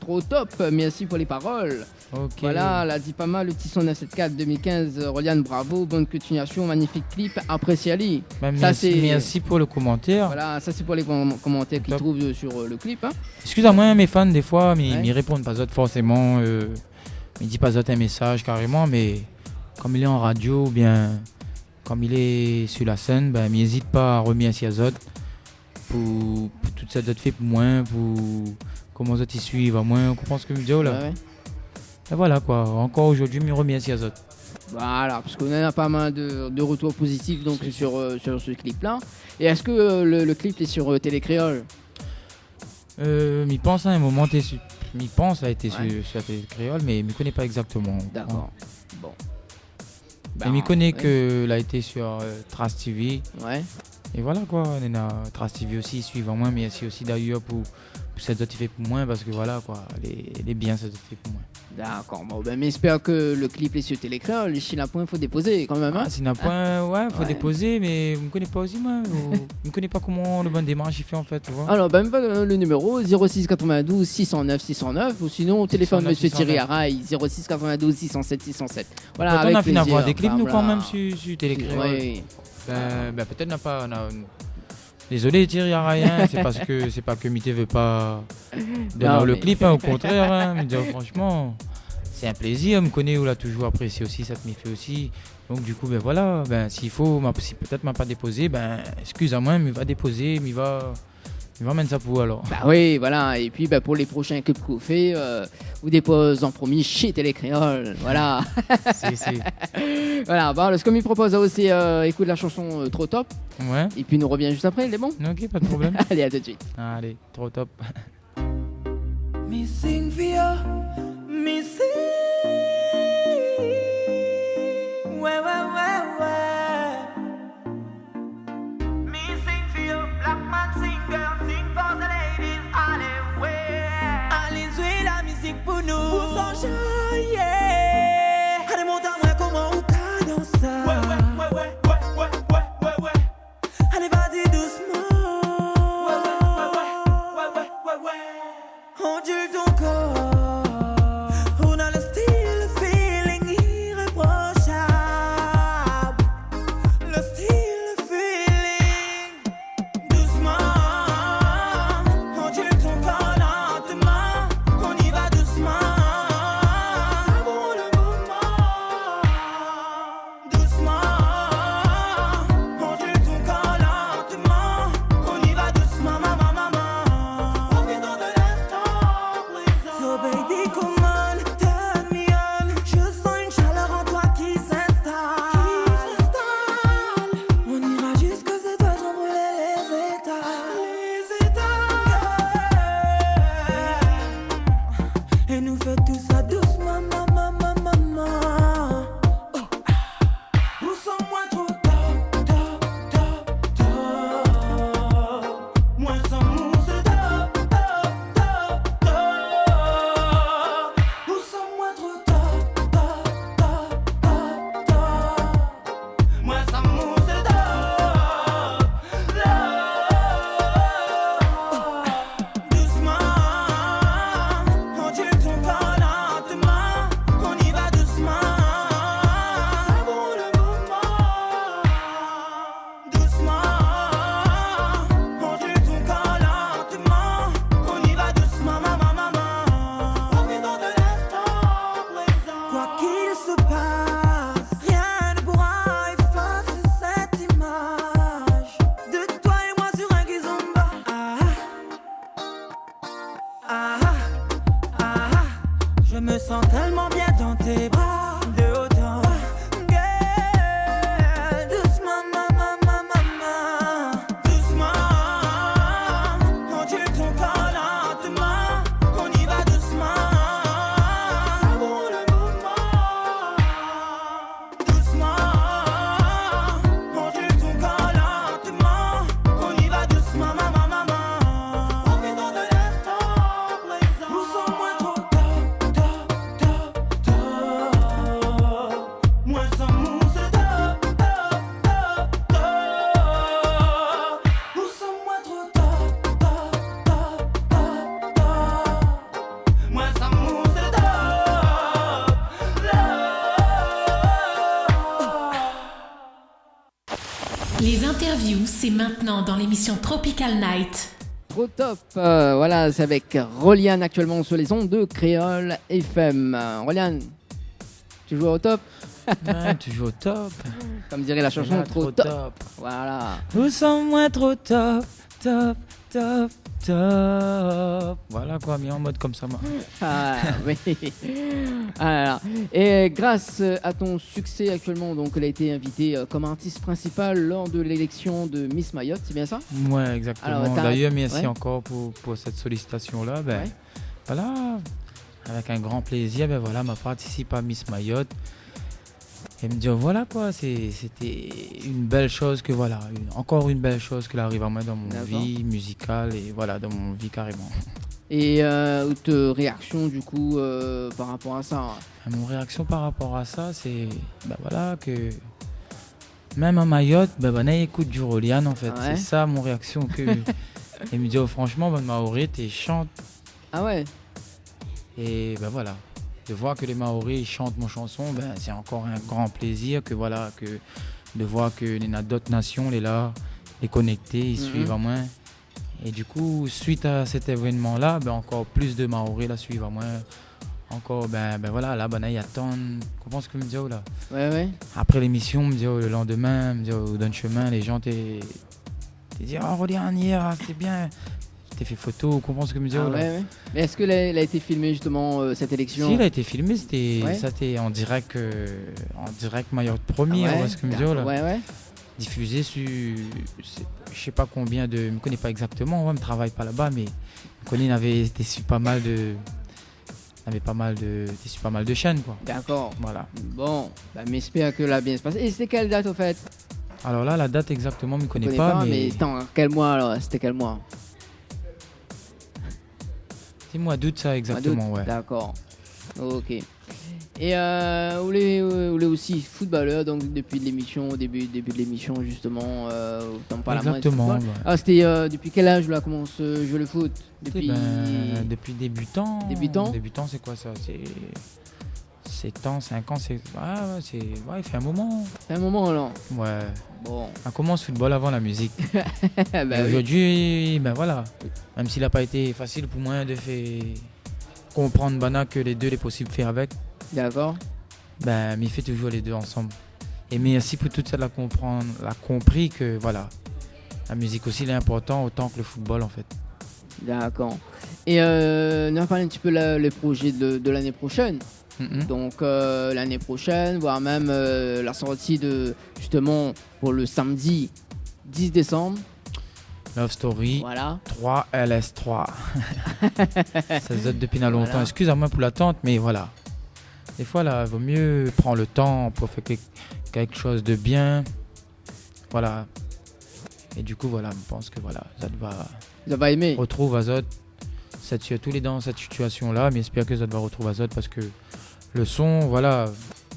trop top, merci pour les paroles. Okay. Voilà, elle a dit pas mal, le petit son 974 2015, Roliane, bravo, bonne continuation, magnifique clip, apprécié Ali. Merci pour le commentaire. Voilà, ça c'est pour les commentaires qu'ils trouvent sur le clip. Hein. Excusez-moi, mes fans, des fois, mais ils répondent pas autres forcément, ils disent pas autres un message carrément, mais comme il est en radio, ou bien comme il est sur la scène, il n'hésite pas à remercier les autres pour tout ça d'autres fait pour moi, pour comment les autres ils suivent à moi, on comprend ce que je dis là. Ouais. Et voilà quoi, encore aujourd'hui, je remercie les autres. Voilà, parce qu'on a pas mal de retours positifs donc, sur ce clip-là. Et est-ce que le clip est sur Télé Créole? Je pense à un moment, je pense a été sur Télé Créole, mais je ne connais pas exactement. D'accord. Bon. Je me connais qu'elle a été sur Trace TV. Ouais. Et voilà quoi, on a Trace TV aussi, suivant moi, mais aussi d'ailleurs pour cette autre fait pour moi, parce que voilà quoi, elle est bien cette autre fait pour moi. D'accord, bon, mais j'espère que le clip est sur Télé Créole. Si la point, il faut déposer quand même. Hein? Si la point, faut déposer, mais je ne me connais pas aussi moi. Je ne connais pas comment le bon démarche il fait en fait. Tu vois. Alors, le numéro 06 92 609 609 ou sinon au téléphone Monsieur Thierry Araï 06 92 607 607. Voilà, avec on a fini à voir des clips nous voilà. Quand même sur Télé Créole. Oui. Peut-être n'a pas. Désolé Thierry Araï, c'est pas que Mité veut pas donner le clip, au contraire. Me dire franchement, c'est un plaisir, me connaît, on l'a toujours apprécié aussi, ça te m'y fait aussi. Donc du coup, voilà, s'il faut, si peut-être m'a pas déposé, excuse-moi, mais il va déposer, mais il va mettre ça pour vous alors. Oui, voilà, et puis pour les prochains clips que vous faites, vous déposez en premier chez Télé Créole, voilà. Voilà, ce que me propose aussi, écoute la chanson Trop Top. Ouais. Et puis nous revient juste après, il est bon? Ok, pas de problème. Allez, à tout de suite. Allez, Trop Top. Me sing for you, me sing. Ouais. Me sing for you, black man sing, girl sing for the ladies. Allez, jouer la musique pour nous. Pour s'enjailler, yeah. Allez, montre-moi comment on cadence ça. Ouais. Allez, vas-y doucement. Ouais. Ondule ton corps. fait tout ça doucement, maman, maman, maman. Nous sommes moins trop top, top, top, top. Moins sans mousse, top, top, top, top. Nous sommes moins trop top, top, top, top, top. Moins sans mousse, top, top. Doucement, on tire ton corps lentement. On y va doucement. Savoure le mouvement. Doucement, on tire ton corps lentement. On y va doucement, maman, maman. Profitant de l'instant présent. Quoi qu'il se passe, rien ne pourra effacer cette image de toi et moi sur un kizomba. Je me sens tellement bien dans tes bras, de haut en bas. Girl, doucement, maman, maman, maman. Doucement, on tire ton corps lentement. On y va doucement. Savoure le mouvement. Doucement, on tire ton corps lentement. On y va doucement, maman, maman. Profitant de l'instant présent. Nous sommes moins trop top, top, top, top. Moins sans mousse, top, top, top, top. Nous sommes moins trop top, top, top, top, top. Moins sans mousse, top, top. Les interviews, c'est maintenant dans l'émission Tropical Night. Au top, voilà, c'est avec Roliane actuellement sur les ondes de Créole FM. Roliane, tu joues au top, Ouais, toujours au top. comme dirait la chanson, Là, trop top. Voilà. Nous sommes moins trop top, top, top, top. Voilà quoi, mis en mode comme ça, moi. Ah, oui. Voilà. Et grâce à ton succès actuellement, donc, elle a été invitée comme artiste principale lors de l'élection de Miss Mayotte, c'est bien ça? Ouais, exactement. Alors, D'ailleurs, merci ouais. encore pour cette sollicitation-là. Ben, Ouais. voilà, avec un grand plaisir, ben voilà, m'a participé à Miss Mayotte. Et me dire, voilà quoi, c'était une belle chose que voilà, encore une belle chose qui arrive à moi dans mon D'accord. vie musicale et voilà, dans mon vie carrément. Et ta réaction du coup par rapport à ça? Mon réaction par rapport à ça, c'est ben voilà que même à Mayotte, ben écoute du Roliane en fait. Ouais. C'est ça mon réaction que et me dit oh, franchement ben Maoré t'es chante Ah ouais? et ben voilà. De voir que les Maoris chantent mon chanson, ben c'est encore un grand plaisir que voilà que de voir que il y a d'autres nations les là, les connecter, ils suivent à moi. Et du coup, suite à cet événement-là, ben encore plus de Maoris la suivent à moi. Encore, ben voilà, là, ben, il y a tant. Comment est-ce que me dit là? Ouais. Après l'émission, me dit le lendemain, me dit dans le chemin, les gens t'es dit oh Roliane hier, c'était bien. T'es fait photo, comment est-ce que me dit Ah là? ouais. Mais est-ce qu'elle a été filmée justement cette élection? Si, il a été filmé, c'était Ouais. ça, c'était en direct Mayotte premier, Ah ouais, ce que me dit là. Ouais. Diffusé sur, je sais pas combien de, je me connais pas exactement, je ne travaille pas là-bas, mais je connais, il avait été sur pas mal de, sur pas mal de chaînes quoi. D'accord. Voilà. Bon, bah, mais j'espère que là bien se passe. Et c'était quelle date au fait? Alors là, la date exactement, je ne Je connais connais pas, mais attends, quel mois alors? C'était quel mois? c'est mois d'août ça exactement, ouais. D'accord. Ok. Et vous voulez aussi footballeur, donc depuis l'émission, au début de l'émission justement, t'en parles à moi de Exactement. football. Ouais. Ah, c'était depuis quel âge là commence à jouer le foot? Depuis. Depuis débutant. Débutant Débutant, c'est quoi ça? C'est 7 ans, 5 ans, c'est. Il fait un moment. C'est un moment alors. Ouais. Bon. On commence le football avant la musique. Bah Et oui. aujourd'hui, ben voilà. Même s'il n'a pas été facile pour moi de faire comprendre Bana que les deux est possible de faire avec, D'accord. ben mais il fait toujours les deux ensemble. Et merci pour tout ça de la comprendre, l'a compris que voilà, la musique aussi est important autant que le football en fait. D'accord. Et on va parler un petit peu les projets de l'année prochaine. Mhm. Donc l'année prochaine, voire même la sortie de justement pour le samedi 10 décembre. Love Story. Voilà. 3 LS3. Ça se depuis longtemps. Voilà. Excuse-moi pour l'attente, mais voilà. Des fois, là, il vaut mieux prendre le temps pour faire quelque chose de bien. Voilà. Et du coup, voilà, je pense que voilà, Zod va aimer. retrouve Azot. Tous les dans cette situation-là, mais j'espère que Zod va retrouver Azot parce que le son, voilà,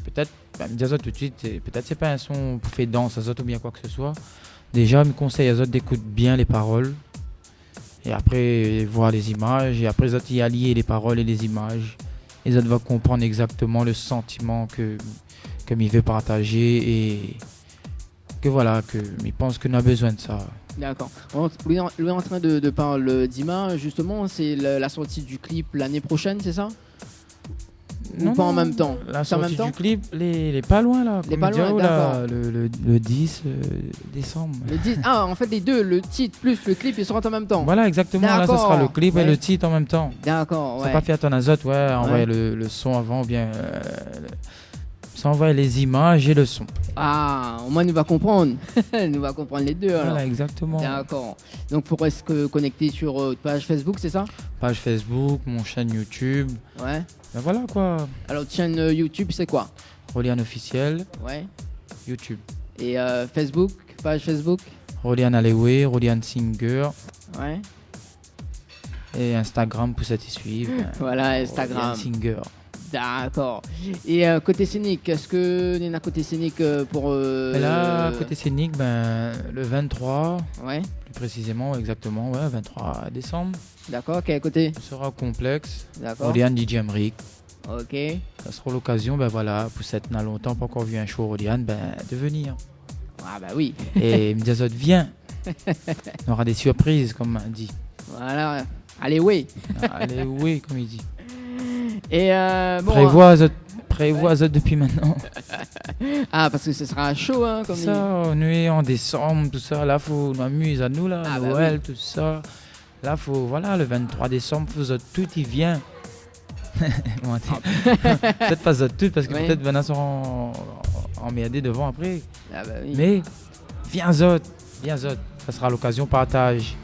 peut-être, me dis Azot tout de suite, peut-être c'est pas un son pour faire danse Azot ou bien quoi que ce soit. Déjà, je me conseille Azot d'écouter bien les paroles et après voir les images et après Azot y allier les paroles et les images. Et Azot va comprendre exactement le sentiment que il veut partager et que voilà, que il pense qu'on a besoin de ça. D'accord. On est en train de parler d'Ima, justement, c'est la sortie du clip l'année prochaine, c'est ça? Ou pas en même temps? La C'est en sortie même temps? du clip, les pas loin là. Les comme pas il dit, loin, oh, là, d'accord. le 10 décembre. En fait, les deux, le titre plus le clip, ils sortent en même temps. Voilà, exactement. Là, ce D'accord. sera le clip et Ouais. le titre en même temps. D'accord, Ça ouais. pas fait à ton azote, ouais, envoyer Ouais. le son avant ou bien. Ça envoie les images et le son. Ah, au moins, nous va comprendre. Nous va comprendre les deux, alors. Voilà, exactement. D'accord. Donc, faut rester connecté sur page Facebook, c'est ça? Page Facebook, mon chaîne YouTube. Ouais. Ben voilà quoi. Alors, chaîne YouTube, c'est quoi? Rolian officiel, Ouais. YouTube. Et Facebook, page Facebook? Rolian Alleyway, Rolian Singer Ouais. et Instagram pour satissuivre. Voilà, Instagram. Rolian Singer. D'accord. Et côté scénique, est-ce que Nina côté scénique pour Et là, côté scénique, ben, le 23, Ouais, plus précisément, exactement, ouais, 23 décembre, d'accord. Quel côté? ce sera au complexe. D'accord. Rolian DJ Emric. Ok. Ça sera l'occasion, ben voilà, pour cette n'a longtemps pas encore vu un show Rolian, ben, de venir. Ah bah oui. Et Mdiazot vient. On aura des surprises, comme on dit. Voilà. Allez, oui. Allez, oui, comme il dit. Et bon. Prévois Azot depuis maintenant. Ah, parce que ce sera chaud, hein, comme Ça, on est en décembre, tout ça. Là, faut nous amuse à nous, là. Ah, bah Noël, tout ça. Là, faut, voilà, le 23 décembre, faut Zot tout, il vient. Bon, peut-être pas Zot tout, parce que Oui. peut-être Vanna sera emmerdé devant après. Ah bah oui. Mais viens Zot. Ça sera l'occasion, partage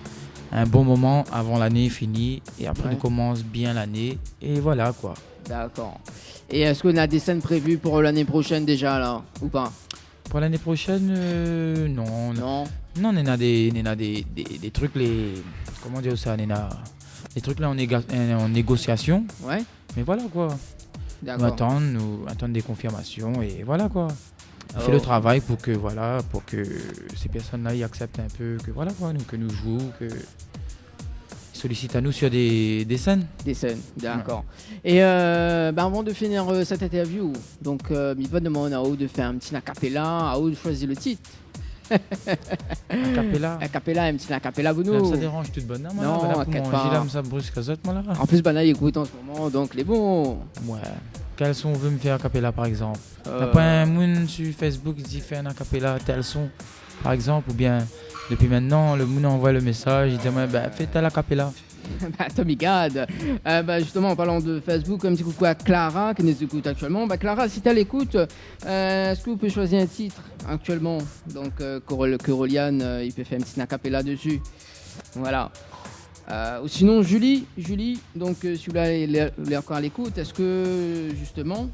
un bon moment avant l'année finie. Et après, Ouais. on commence bien l'année. Et voilà, quoi. D'accord. Et est-ce qu'on a des scènes prévues pour l'année prochaine déjà, là? Ou pas? Pour l'année prochaine, non. Non. Non, on a des trucs, comment dire ça, on a des trucs là en négociation. Ouais. Mais voilà quoi. Nous D'accord. attendre des confirmations et voilà quoi. On Oh. fait le travail pour que ces personnes-là y acceptent un peu que voilà quoi, que nous jouons, que ils sollicitent à nous sur des scènes. Des scènes, d'accord. Et avant de finir cette interview, donc il va demander à Aou de faire un petit acapella, à Aou de choisir le titre. Un capella. Acapella, un petit acapella pour Ça nous. dérange toute bonne. Non, Non, pour inquiète manger pas. là, ça brusque à moi là. En plus, Bana il écoute en ce moment, donc les bons. Ouais. Quel son veut me faire a cappella par exemple? Euh, T'as pas un moon sur Facebook qui dit fais un a cappella tel son par exemple, ou bien depuis maintenant le moon envoie le message, il dit ouais, bah, fais tel a cappella. Tommy Gad. Justement, en parlant de Facebook, un petit coucou à Clara qui nous écoute actuellement. Clara, si tu l'écoute, est-ce que vous pouvez choisir un titre actuellement? Donc, que Rolian, il peut faire un petit acapella dessus. Voilà. Ou sinon, Julie, donc celui-là, il est encore à l'écoute. Est-ce que, justement,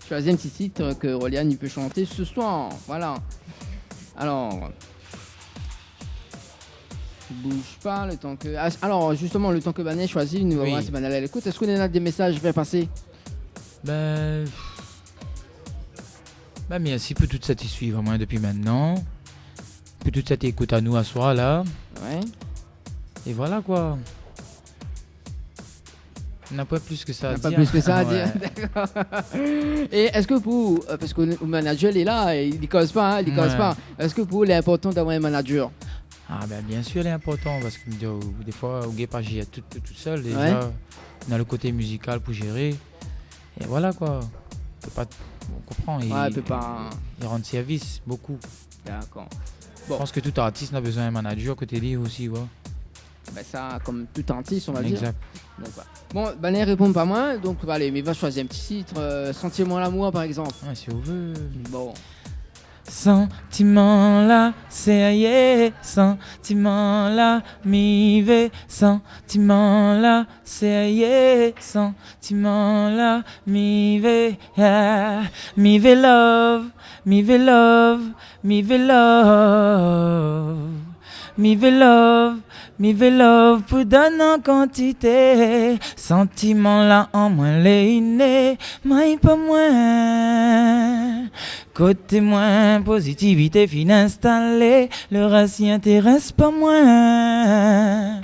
choisir un petit titre que Rolian, il peut chanter ce soir? Voilà. Alors. Bouge pas le temps que. Alors justement, le temps que Banet choisit, nous Oui. voir si Banet à l'écoute. Est-ce qu'on a des messages à faire passer? Ben merci pour toute cette issue vraiment depuis maintenant. Pour toute cette écoute à nous à soi là. Ouais. Et voilà quoi. On n'a pas plus que ça à On n'a dire. pas plus que ça à Ouais. dire. D'accord. Et est-ce que pour. Parce que le manager il est là, il ne cause pas, il cause Ouais. pas. Est-ce que pour, il est important d'avoir un manager? Ah ben bien sûr, il est important parce que des fois, au guet pas gérer tout seul. Déjà, Ouais. on a le côté musical pour gérer. Et voilà quoi. On comprend. Ouais, il peut pas. Il rend service beaucoup. D'accord. Je pense que tout artiste a besoin d'un manager côté lui aussi. Ouais. Ça, comme tout artiste, on va dire. Exact. Donc, voilà. Bon, Banet répond pas moins, donc allez, mais va choisir un petit titre. Sentiez-moi l'amour, par exemple. Ouais, si on veut. Bon. Sentiment là, c'est yeah. Sentiment là, mi ve. Sentiment là, c'est yeah. Sentiment là, mi ve. Yeah. Mi ve love, mi ve love, mi ve love. Mi ve love, mi ve love pour donner en quantité. Sentiment là en moins les innés, mais pas moins. Côté moins, positivité fin installée, le reste y intéresse pas moins.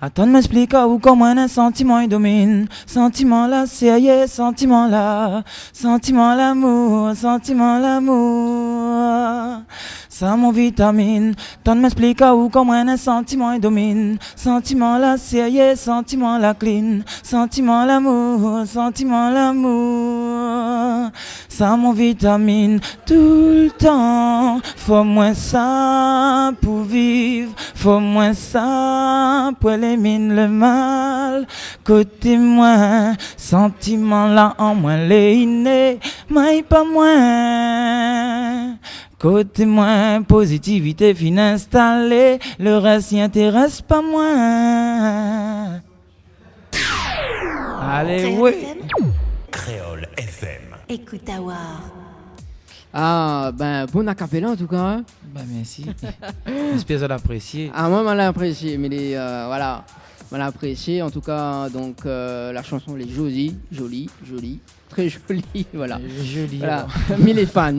Attends de m'expliquer ou comment un sentiment il domine. Sentiment là, c'est yeah, sentiment là. Sentiment l'amour, sentiment l'amour. Ça mon vitamine. Attends de m'expliquer ou comment un sentiment il domine. Sentiment là, c'est yeah, sentiment la clean. Sentiment l'amour, sentiment l'amour. Ça mon vitamine tout le temps. Faut moins ça pour vivre. Faut moins ça pour éliminer le mal. Côté moins, sentiment là en moins les innés, mais pas moins. Côté moins, positivité fin installée, le reste y intéresse pas moins. Allez, oui. Créole FM. Écoute à voir. Ah, ben, bon acapella en tout cas. Hein. Bah, merci. J'espère que vous l'appréciez. Ah, moi, je l'ai apprécié, mais voilà. Je l'ai apprécié, en tout cas, donc la chanson, elle est jolie, très jolie, voilà. Joli. Voilà, mais les fans.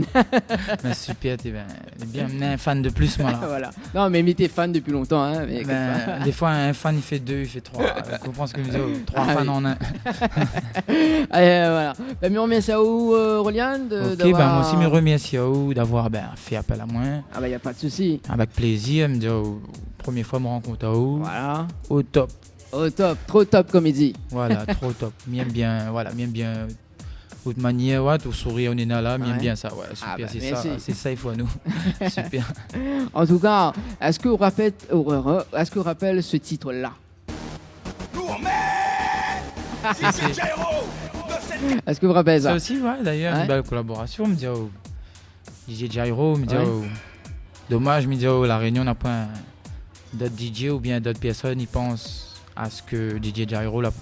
Ben, super, t'es bien un fan de plus, moi là. Voilà. Non, mais t'es fan depuis longtemps, hein. Mais Des fois, un fan il fait 2, il fait 3. Je pense que nous avons 3 fans oui. en un. Allez, voilà. Ben, mais on remercie à vous, Roliane, Ok, ben, moi aussi, me remercie à vous d'avoir fait appel à moi. Ah, ben, y a pas de souci. Avec plaisir, me dire, première fois, me rencontre à vous. Voilà. Au top. Au top, trop top, comme il dit. Voilà, trop top. M'aime bien, voilà, m'aime bien. De toute manière, ouais, tout sourire, on est là, m'aime bien ça. Ouais, super, bah, c'est ça, il faut à nous. Super. En tout cas, est-ce que vous rappelle ce titre-là? Est-ce que vous rappelez ça? Ça aussi, ouais, d'ailleurs, une belle collaboration. Me dit, DJ Jairo, me dit, dommage, me dit, la Réunion n'a pas d'autres DJ ou bien d'autres personnes, ils pensent à ce que DJ Jairo l'a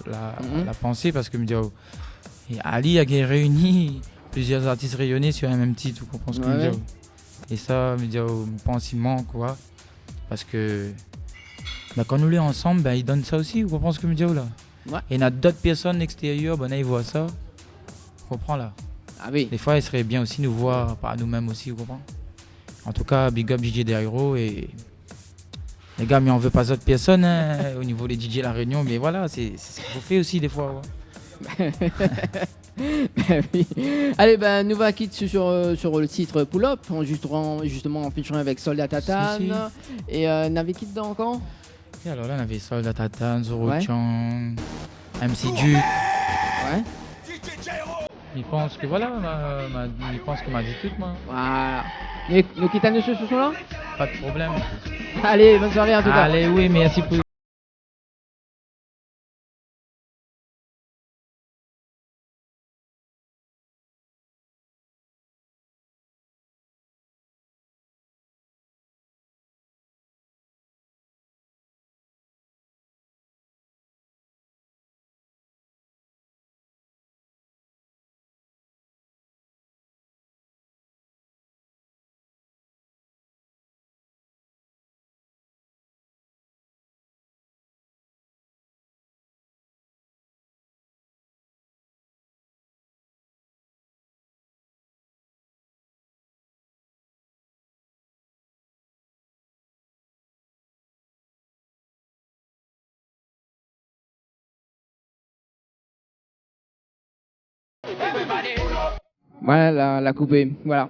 pensé parce que me dit, et Ali a réuni plusieurs artistes rayonnés sur un même titre, vous comprenez ce que je veux dire. Et ça, me dit, me pense il manque, quoi. Parce que quand nous les ensemble, ils donnent ça aussi, vous comprenez ce que je veux dire là. Ouais. Et il y a d'autres personnes extérieures, ils voient ça. Vous comprenez là. Ah oui. Des fois, il serait bien aussi nous voir par nous-mêmes aussi, vous comprenez. En tout cas, big up DJ Jairo et les gars, mais on veut pas d'autres personnes au niveau des DJ La Réunion, mais voilà, c'est ce qu'il faut faire aussi des fois. Ouais. Oui. Allez, nous va quitter sur le titre Pull Up, justement en featuring avec Soldat Tatane. Et n'avait qui dedans encore? Et alors là, on avait Soldat Tatane, Zoro Chang, MC Duke. Ouais. Il pense que voilà, il pense qu'on m'a dit tout, moi. Voilà. Nous quittons ce soir-là? Pas de problème. Allez, bonne soirée en tout cas. Allez, oui, merci pour. Voilà, la coupée. Voilà.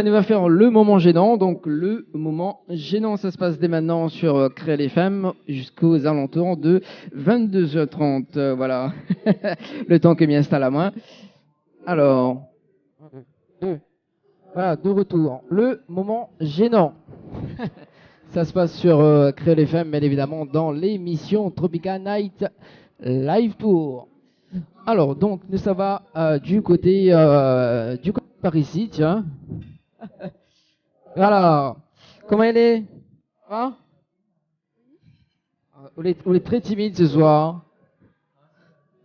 Nous va faire le moment gênant. Donc, le moment gênant, ça se passe dès maintenant sur Créole FM jusqu'aux alentours de 22h30. Voilà. Le temps que m'y installe à moi. Alors. Voilà, de retour. Le moment gênant. Ça se passe sur Créole FM, bien évidemment, dans l'émission Tropical Night Live Tour. Alors, donc, nous, ça va du côté par ici, tiens. Alors, comment elle est? Ça va? On est très timide ce soir.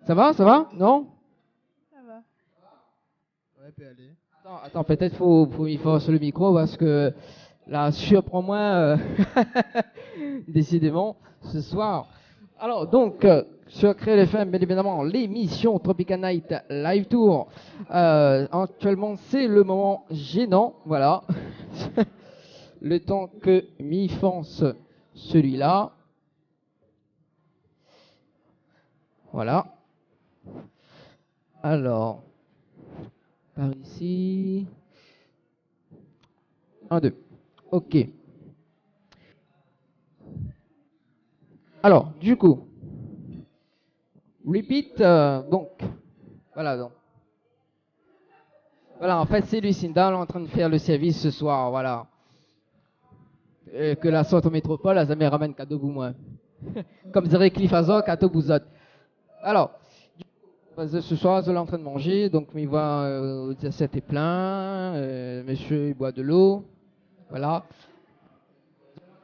Ça va? Ça va? Non? Ça va. Ouais, peut aller. Attends, peut-être faut y forcer le micro parce que là, surprends-moi décidément ce soir. Alors donc, sur Créole FM, bien évidemment, l'émission Tropical Night Live Tour. Actuellement, c'est le moment gênant, voilà. Le temps que m'y fonce celui-là. Voilà. Alors, par ici. 1, 2. OK. Alors, du coup, repeat, donc, voilà, donc. Voilà, en fait, c'est Lucinda, elle est en train de faire le service ce soir, voilà. Que la sorte au métropole, elle me ramène cadeau pour moi. Comme dirait Cliff Azor, cadeau pour autres. Alors, ce soir, je suis en train de manger, donc il voit le assiette est plein, monsieur il boit de l'eau, voilà.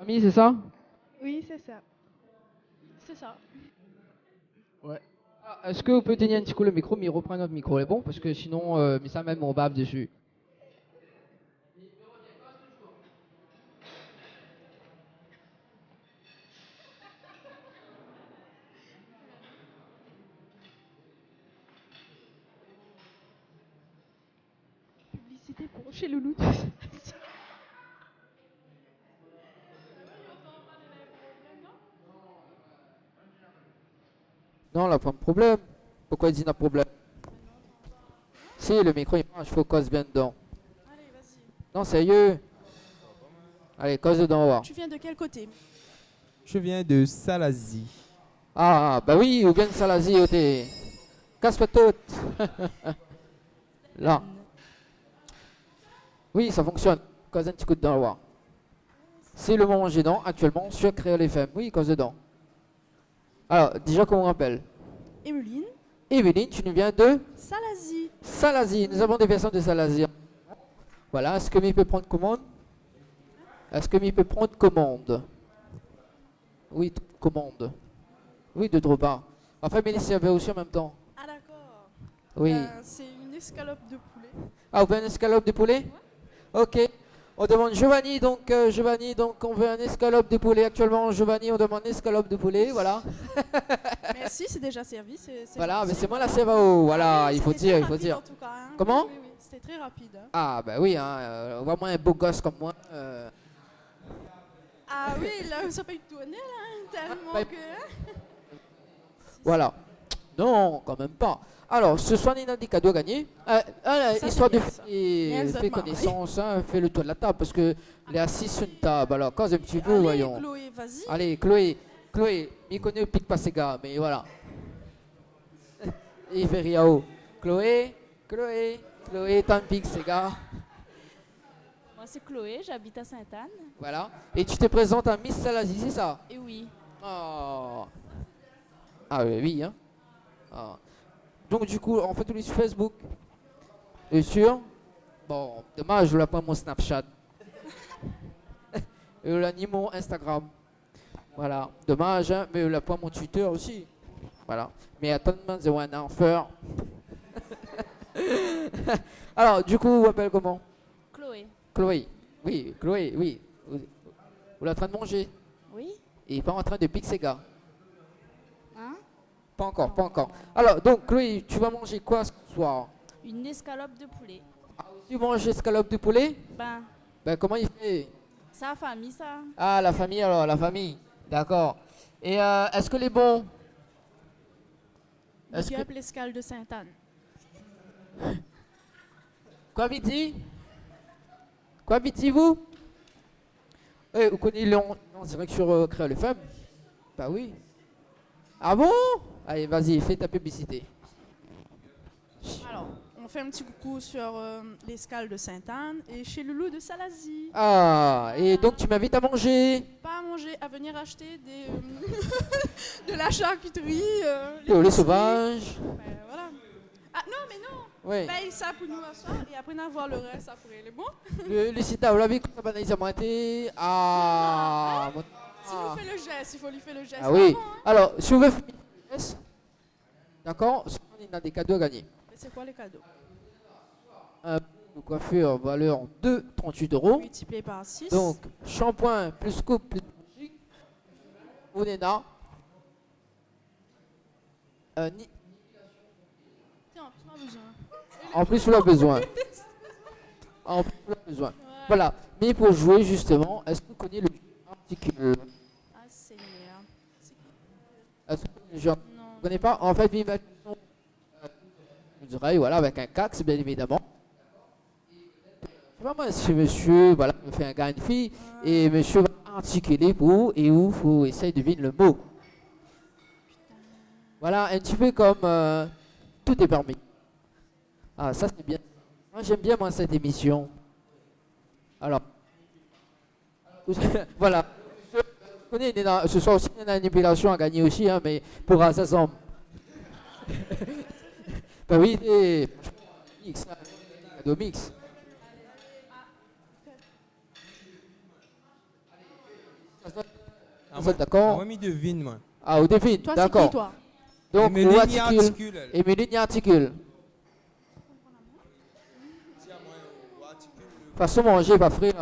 Ami, c'est ça? Oui, c'est ça. C'est ça. Ouais. Est-ce que vous pouvez tenir un petit coup le micro, mais reprendre notre micro, est bon? Parce que sinon, mais ça même on bave dessus. Publicité pour chez Loulou. Non, là, pas de problème. Pourquoi il dit n'a pas de problème? Si, le micro il marche, faut cause bien dedans. Allez, vas-y. Non, sérieux? Allez, cause dedans, va. Tu viens de quel côté? Je viens de Salazie. Ah, bah oui, ou bien Salazie, ou t'es. Casse-toi tout. Là. Oui, ça fonctionne. Cause un petit coup dedans, va. C'est le moment gênant actuellement sur Créole FM. Oui, cause dedans. Alors, déjà, comment on rappelle? Emeline. Evelyne, tu nous viens de Salazie. Salazie. Nous avons des personnes de Salazie. Voilà, est-ce que Mi peut prendre commande? Est-ce que Mi peut prendre commande? Oui, commande. Oui, de Droba. Enfin, mais il servait aussi en même temps. Ah d'accord. Oui. C'est une escalope de poulet. Ah, vous voulez une escalope de poulet? Ok. On demande Giovanni, donc on veut un escalope de poulet actuellement. Giovanni, on demande une escalope de poulet, voilà. Merci, c'est déjà servi. Voilà, gentil. mais c'est moi la Servao, voilà, Ah oui, il faut c'était dire, très il faut rapide, dire. en tout cas, hein. Comment? Oui, oui, c'était très rapide. Hein. Ah, bah oui, vraiment un beau gosse comme moi. Ah oui, là, ça peut être tourné, là, tellement Bah, que... Voilà. Non, quand même pas. Alors, ce soir, il y a des cadeaux à gagner. Ça, Histoire c'est de bien, ça. faire Bien, connaissance, hein, fais le tour de la table, parce que les assis sur une table. Alors, cause un petit peu, Allez, voyons. Chloé, vas-y. Allez, Chloé, il connaît le pic pas ses gars, mais voilà. Et Veriao. Chloé, t'as un pic, ces gars. Moi, c'est Chloé, j'habite à Sainte-Anne. Voilà. Et tu te présentes à Miss Salazie, c'est ça? Et oui. Oh. Ah oui, hein. Ah. Donc du coup, en fait, on est sur Facebook. Et sûr? Bon, dommage, je l'ai pas mon Snapchat. Et on l'a ni mon Instagram. Voilà. Dommage, hein, mais on l'a pas mon Twitter aussi. Voilà. Mais attends-moi, c'est un enfer. Alors, du coup, vous appelez comment? Chloé. Chloé. Oui, Chloé, oui. Vous êtes en train de manger? Oui. Et pas en train de piquer ses gars? Hein? Pas encore, pas encore. Alors, donc, Chloé, tu vas manger quoi ce soir? Une escalope de poulet. Tu manges escalope de poulet? Ben, Comment il fait? sa famille, ça. Ah, la famille alors, la famille. D'accord. Et est-ce que les bons? Est-ce Big que... up l'escale de Sainte-Anne. Quoi dit? Quoi vous? Vous connaissez Léon en direct sur Créole FM? Bah oui. Ah bon? Allez, vas-y, fais ta publicité. Alors, on fait un petit coucou sur l'escale de Sainte-Anne et chez Loulou de Salazie. Ah, et donc tu m'invites à manger? Pas à manger, à venir acheter des, de la charcuterie. Le lait l'épicerie. sauvage. Voilà. Ah, Non, mais non. Oui. Paye ça pour nous asseoir et après avoir le reste après. Les bons. Le sida, vous l'avez comment ça a été Ah. Si vous faites le geste, il faut lui faire le geste. Ah oui. avant, hein. Alors, si vous voulez faire le geste, d'accord, on a des cadeaux à gagner. Mais c'est quoi les cadeaux? Un de coiffure valeur de 38 €. Multiplié par 6. Donc, shampoing plus coupe plus magique. Onena. Tiens, tu as besoin. En plus, vous l'avez besoin. En plus, vous l'avez besoin. Voilà. Mais pour jouer, justement, est-ce que vous connaissez le jeu articule? Ah, Seigneur. Est-ce que vous connaissez le jeu? Non. Vous ne connaissez pas? En fait, il va une oreille, voilà, avec un cax, bien évidemment. Je sais pas moi, si monsieur, voilà, me fait un gars, une fille, et monsieur va articuler pour et où il faut essayer de deviner le mot. Voilà, un petit peu comme tout est permis. Ah, ça c'est bien. Moi j'aime bien moi cette émission. Alors, voilà. Je connais, ce soir aussi une manipulation à gagner aussi, hein, mais pour ça semble. Ben oui, des mix, hein, cadeau mix. D'accord. Moi, je devine, moi. Ah, au devine, Toi, c'est d'accord. qui, toi? Donc, Émilie ou articule. articule. Émilie articule. De toute façon, manger, pas frais. De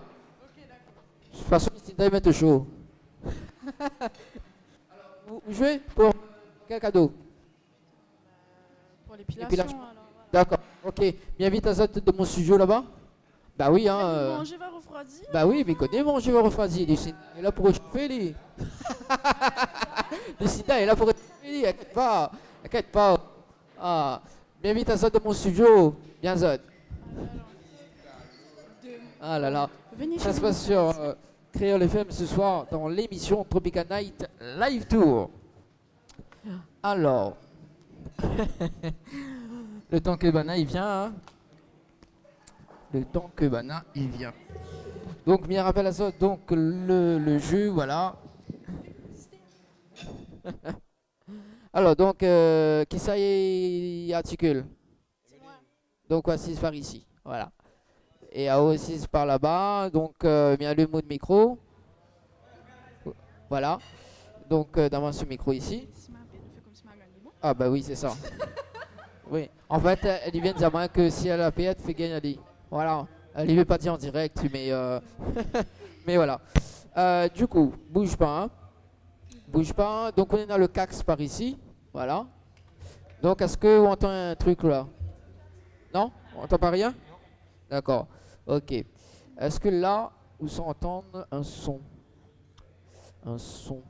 toute façon, c'est de mettre chaud. Vous jouez pour quel cadeau? Pour l'épilation. L'épilation. Alors, voilà. D'accord, ok. M'invite à ça de mon studio là-bas? Bah oui, hein. Manger va refroidir. Bah oui, mais connais manger va refroidir. Le sida est là pour réchauffer, lui. Le sida est là pour réchauffer, lui. Inquiète pas. Inquiète pas. Ah. M'invite à ça de mon studio. Bien Zod. Ah là là. Venez Ça chez se nous. passe sur Créole FM ce soir dans l'émission Tropical Night Live Tour. Alors. Le temps que Bana il vient. Hein. Le temps que Bana il vient. Donc, bien rappel à ça. Donc, le jeu, voilà. Alors, donc, qui ça y articule? Donc, voici par ici. Voilà. Et à aussi par là-bas. Donc, bien le mot de micro. Voilà. Donc, dans ce micro ici. Ah, bah oui, c'est ça. Oui. En fait, elle vient de dire moi que si elle a payé, elle fait gagner Ali. Voilà. Elle ne veut pas dire en direct, mais mais voilà. Du coup, bouge pas. Hein. Bouge pas. Donc, on est dans le cax par ici. Voilà. Donc, est-ce qu'on entend un truc là? Non? On entend pas rien? D'accord. Ok. Est-ce que là, vous entendre un son? Un son.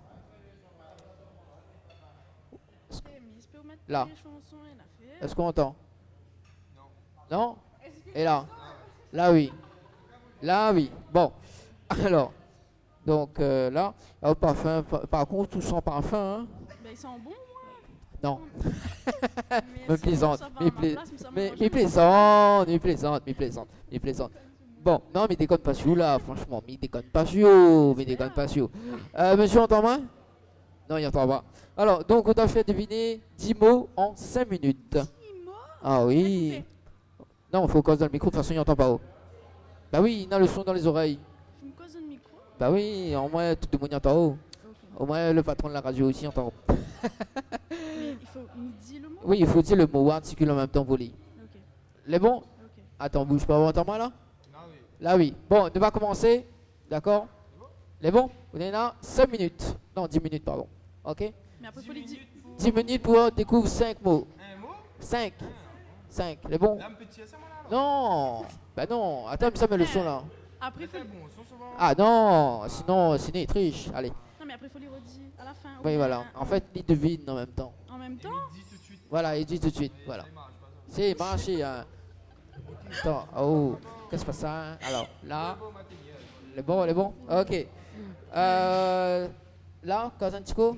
Là. Est-ce qu'on entend? Non? Et là? Là, oui. Là, oui. Bon. Alors. Donc, là. Oh, parfum. Par contre, tout sans parfum. Hein? Ben, ils sont bons, moi. Non. Mais Me plaisante. ça va à ma place, mais ça me mange. Me plaisante. Bon, non, mais déconne pas sur vous, là, franchement. Mais déconne pas sur vous. Monsieur entend moi? Non, il entend pas. Alors, donc, on t'a fait deviner 10 mots en 5 minutes. 10 mots? Ah oui. Non, il faut cause dans le micro, de toute façon, il n'entend pas haut. Bah oui, il a le son dans les oreilles. Une cause dans le micro? Bah oui, au moins, tout le monde y entend haut. Okay. Au moins, le patron de la radio aussi entend haut. Mais il faut me dire le mot? Oui, il faut dire le mot articule en même temps, voler. Ok. Les bons? Ok. Attends, bouge pas, entends-moi là? Là, oui. Bon, on va commencer. D'accord? Les bons? On est là, 5 minutes. Non, 10 minutes, pardon. Ok? Mais après, il faut les dire. 10 minutes pour découvrir 5 mots. 5. 5. Les bons? Non. Bah non. Attends, mais ça met le son là. Après, il faut. Ah non. Sinon il triche. Allez. Non, mais après, il faut les redire à la fin. Oui, voilà. En fait, il devine en même temps. En même temps? Voilà, il dit tout de suite. Voilà. C'est marché. Hein. Attends. Oh. Qu'est-ce que c'est ça? Hein? Alors, là. Les bons? Ok. Là, Kazanchiko?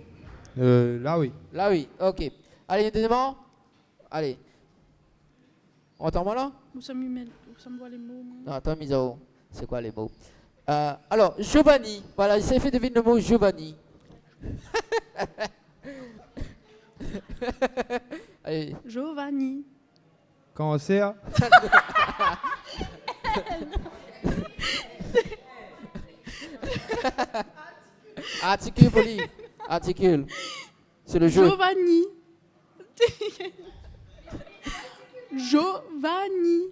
Là, oui. Là, oui. Ok. Allez, deuxièmement. Allez. On entend moi là? Où ça me voit les mots? Moi. Non, attends, Misao. C'est quoi les mots? Alors, Giovanni. Voilà, il s'est fait deviner le mot Giovanni. Allez. Giovanni. Cancer. Articule, Poli. Articule. C'est le jeu. Giovanni. Giovanni.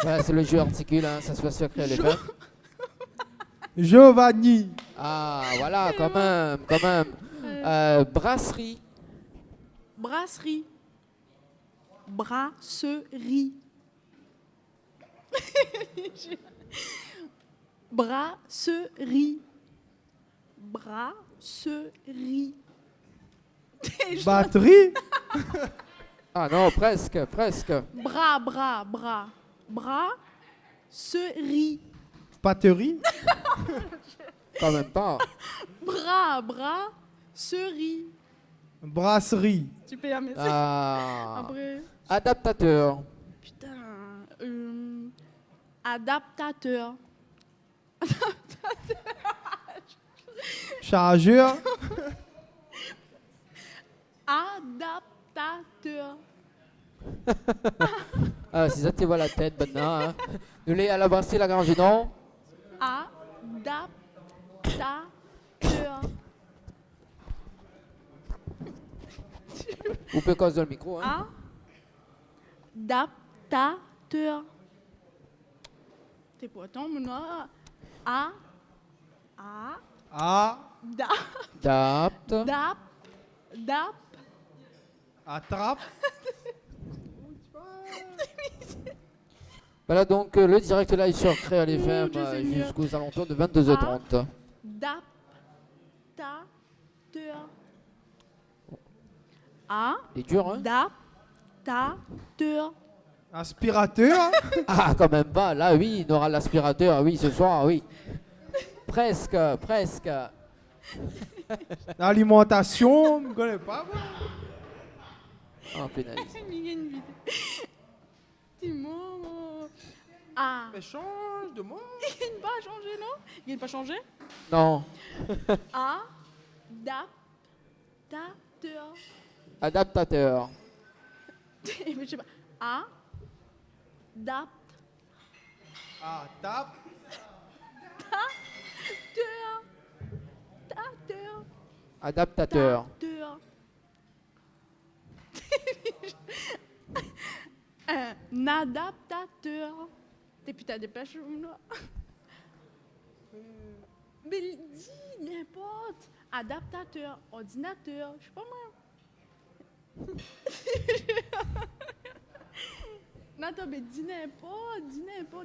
Voilà, c'est le jeu articule, hein, ça se passe sur Créole FM. Giovanni. Ah, voilà, quand même, quand même. Brasserie. Brasserie. Brasserie. Brasserie. Brasserie. Batterie. Ah non, presque, presque. Bras. Brasserie. Batterie. Quand même pas. Brasserie. Brasserie. Super, merci. Ah. Après. Adaptateur. Putain. Adaptateur. Chargeur. Adaptateur. Ah, c'est ça, tu vois la tête maintenant. Hein. Nous les à la brasserie, la grange, non? Adaptateur. Ou peut cause dans le micro. Hein. Adaptateur. T'es pas tant maintenant. Adapte. Attrape. Voilà donc le direct live sur Créole FM jusqu'aux alentours de 22h30. Adaptateur. Il est dur, hein? Adaptateur. Aspirateur. Ah, quand même pas. Là, oui, il aura l'aspirateur. Oui, ce soir, oui. Presque, presque. Alimentation. Je ne connais pas. Moi. Oh, pénalise. Dis-moi. Mais change de mot. Il vient pas changer, non? Il vient pas changer? Non. Adaptateur. Adaptateur. Je sais pas. Adaptateur. Tape. Adaptateur. Un adaptateur. T'es putain de pêche ou non? Mais dis n'importe. Adaptateur, ordinateur, je sais pas moi. Non, attends, mais dis n'importe,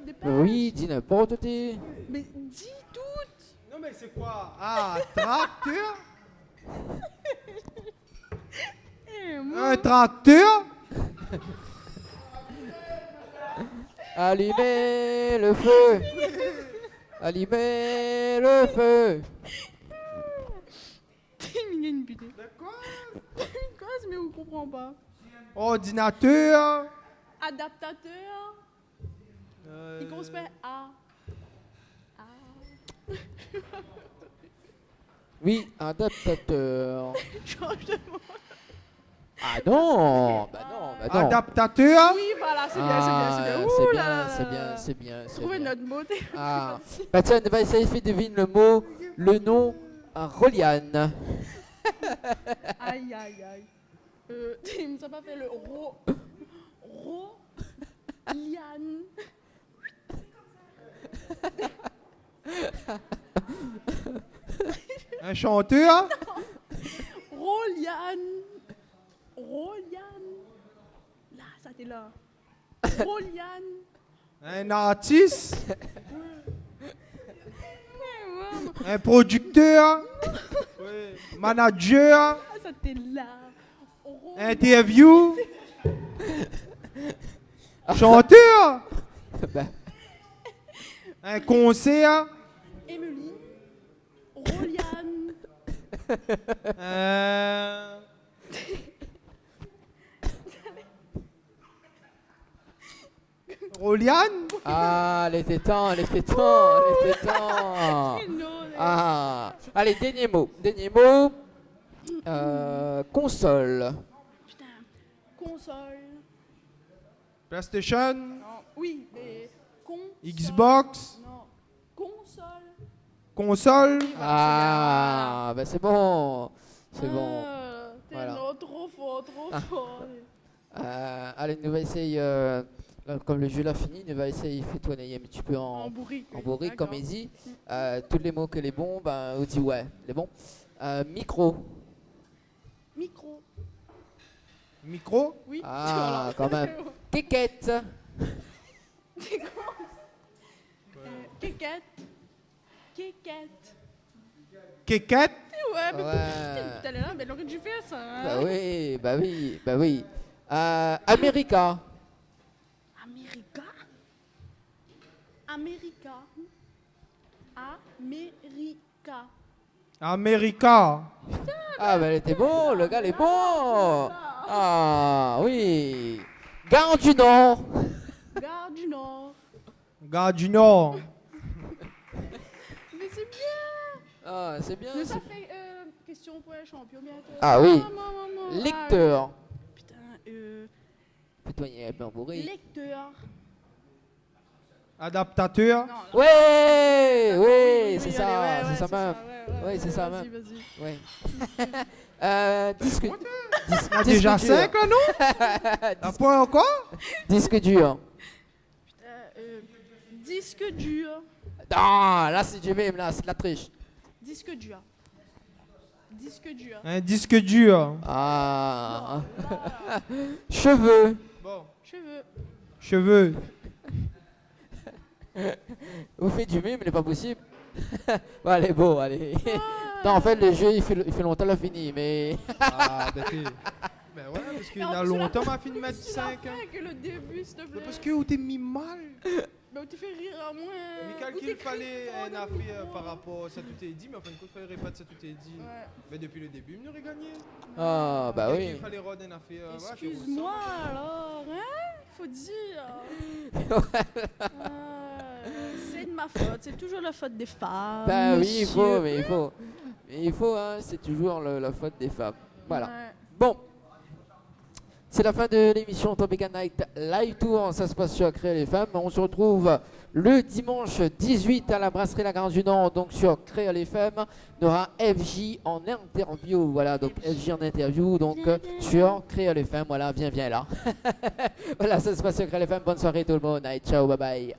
dépêche. Oui, dis n'importe t'es. Mais dis toutes. Non mais c'est quoi? Tracteur. Un tracteur. Allumez le feu. Allumez le feu. Il y a une putain. Quoi? Une cause, mais on comprend pas. Ordinateur. Adaptateur. Il commence par A. Oui, adaptateur. Change de mot. Ah non, bah non, bah non. Adaptateur. Oui, voilà, c'est bien, c'est bien, c'est bien. C'est Ouh bien, là là c'est là bien, là. c'est bien, c'est Trouvez bien. notre mot. Ah, bah tiens, on va essayer de faire deviner le mot, le nom, Roliane. Aïe, aïe, aïe. Il nous a pas fait le liane. Un chanteur. Roliane. Là, ça t'est là. Roliane. Un artiste. Un producteur. Manager. Ah, ça t'est là. Interview. Chanteur. Bah, Un concert. Émilie. Roliane. Roliane. ah, elle était temps, elle était temps, elle était temps. Non, Ah, allez, dernier mot, console. Console. PlayStation. Non. Oui, mais console. Xbox. Non. Console. Console. Ah, bah c'est bon. C'est bon. T'es Voilà. non, trop fort, trop fort. Allez, nous va essayer, comme le jeu l'a fini, nous va essayer de tourner un petit peu En bourrique. en bourrique, D'accord. comme il dit. Tous les mots que les bons, ben, on dit ouais, les bons. Micro. Micro. Micro. Oui. Ah, quand même. Quéquette. Quéquette. Quéquette. Quéquette. Ouais, mais Ouais. putain, t'allais là, mais l'aurait dû faire ça. Hein. Bah oui, bah oui, bah oui. America. America. America. America. America. Ah, bah elle était bon, le gars il est bon. Ah, oui. Gare du Nord. Gare du Nord. Gare du Nord. Mais c'est bien. Ah, c'est bien. Mais ça c'est- fait question pour un champion bientôt. Ah oui. Maman. Lecteur. Putain, Putain, il est bien bourré. lecteur. Adaptateur. Non, Ouais, oui, c'est allez, ça, ouais, c'est ça même. ouais, c'est ça vas-y, même. vas-y. Ouais. Disque. On a déjà disque dur. 5 là, non? T'as pas encore? Disque dur. Disque dur. Ah, là c'est du même, là c'est de la triche. Disque dur. Disque dur. Un disque dur. Ah. Cheveux. Bon. Cheveux. Cheveux. Vous faites du même, mais pas possible. Bon, allez, bon, allez. Non, en fait, le jeu il fait longtemps qu'il a fini, mais. Ah, ben ouais, parce qu'il y a longtemps m'a fini de mettre 5. Que le début, s'il te plaît. Parce que où t'es mis mal. Mais tu fais rire à moi. Michael, qu'il fallait un affaire par rapport à ça tout est dit, mais enfin, il fallait répéter ça tout est dit. Ouais. Mais depuis le début, il nous aurait gagné. Ah, bah oui. Il fallait rôder une affaire. voilà, qui Excuse-moi ressemble. alors, hein? Faut dire. C'est de ma faute, c'est toujours la faute des femmes. Bah oui, il faut, monsieur. mais il faut. Mais il faut, hein, c'est toujours la faute des femmes. Voilà. Ouais. Bon. C'est la fin de l'émission Tropical Night Live Tour. Ça se passe sur Créer les Femmes. On se retrouve le dimanche 18 à la brasserie La Gare du Nord. Donc sur Créer les Femmes, il y aura FJ en interview. Voilà, donc FJ en interview. Donc sur Créer les Femmes. Voilà, viens là. Voilà, ça se passe sur Créer les Femmes. Bonne soirée tout le monde. Allez, ciao, bye bye.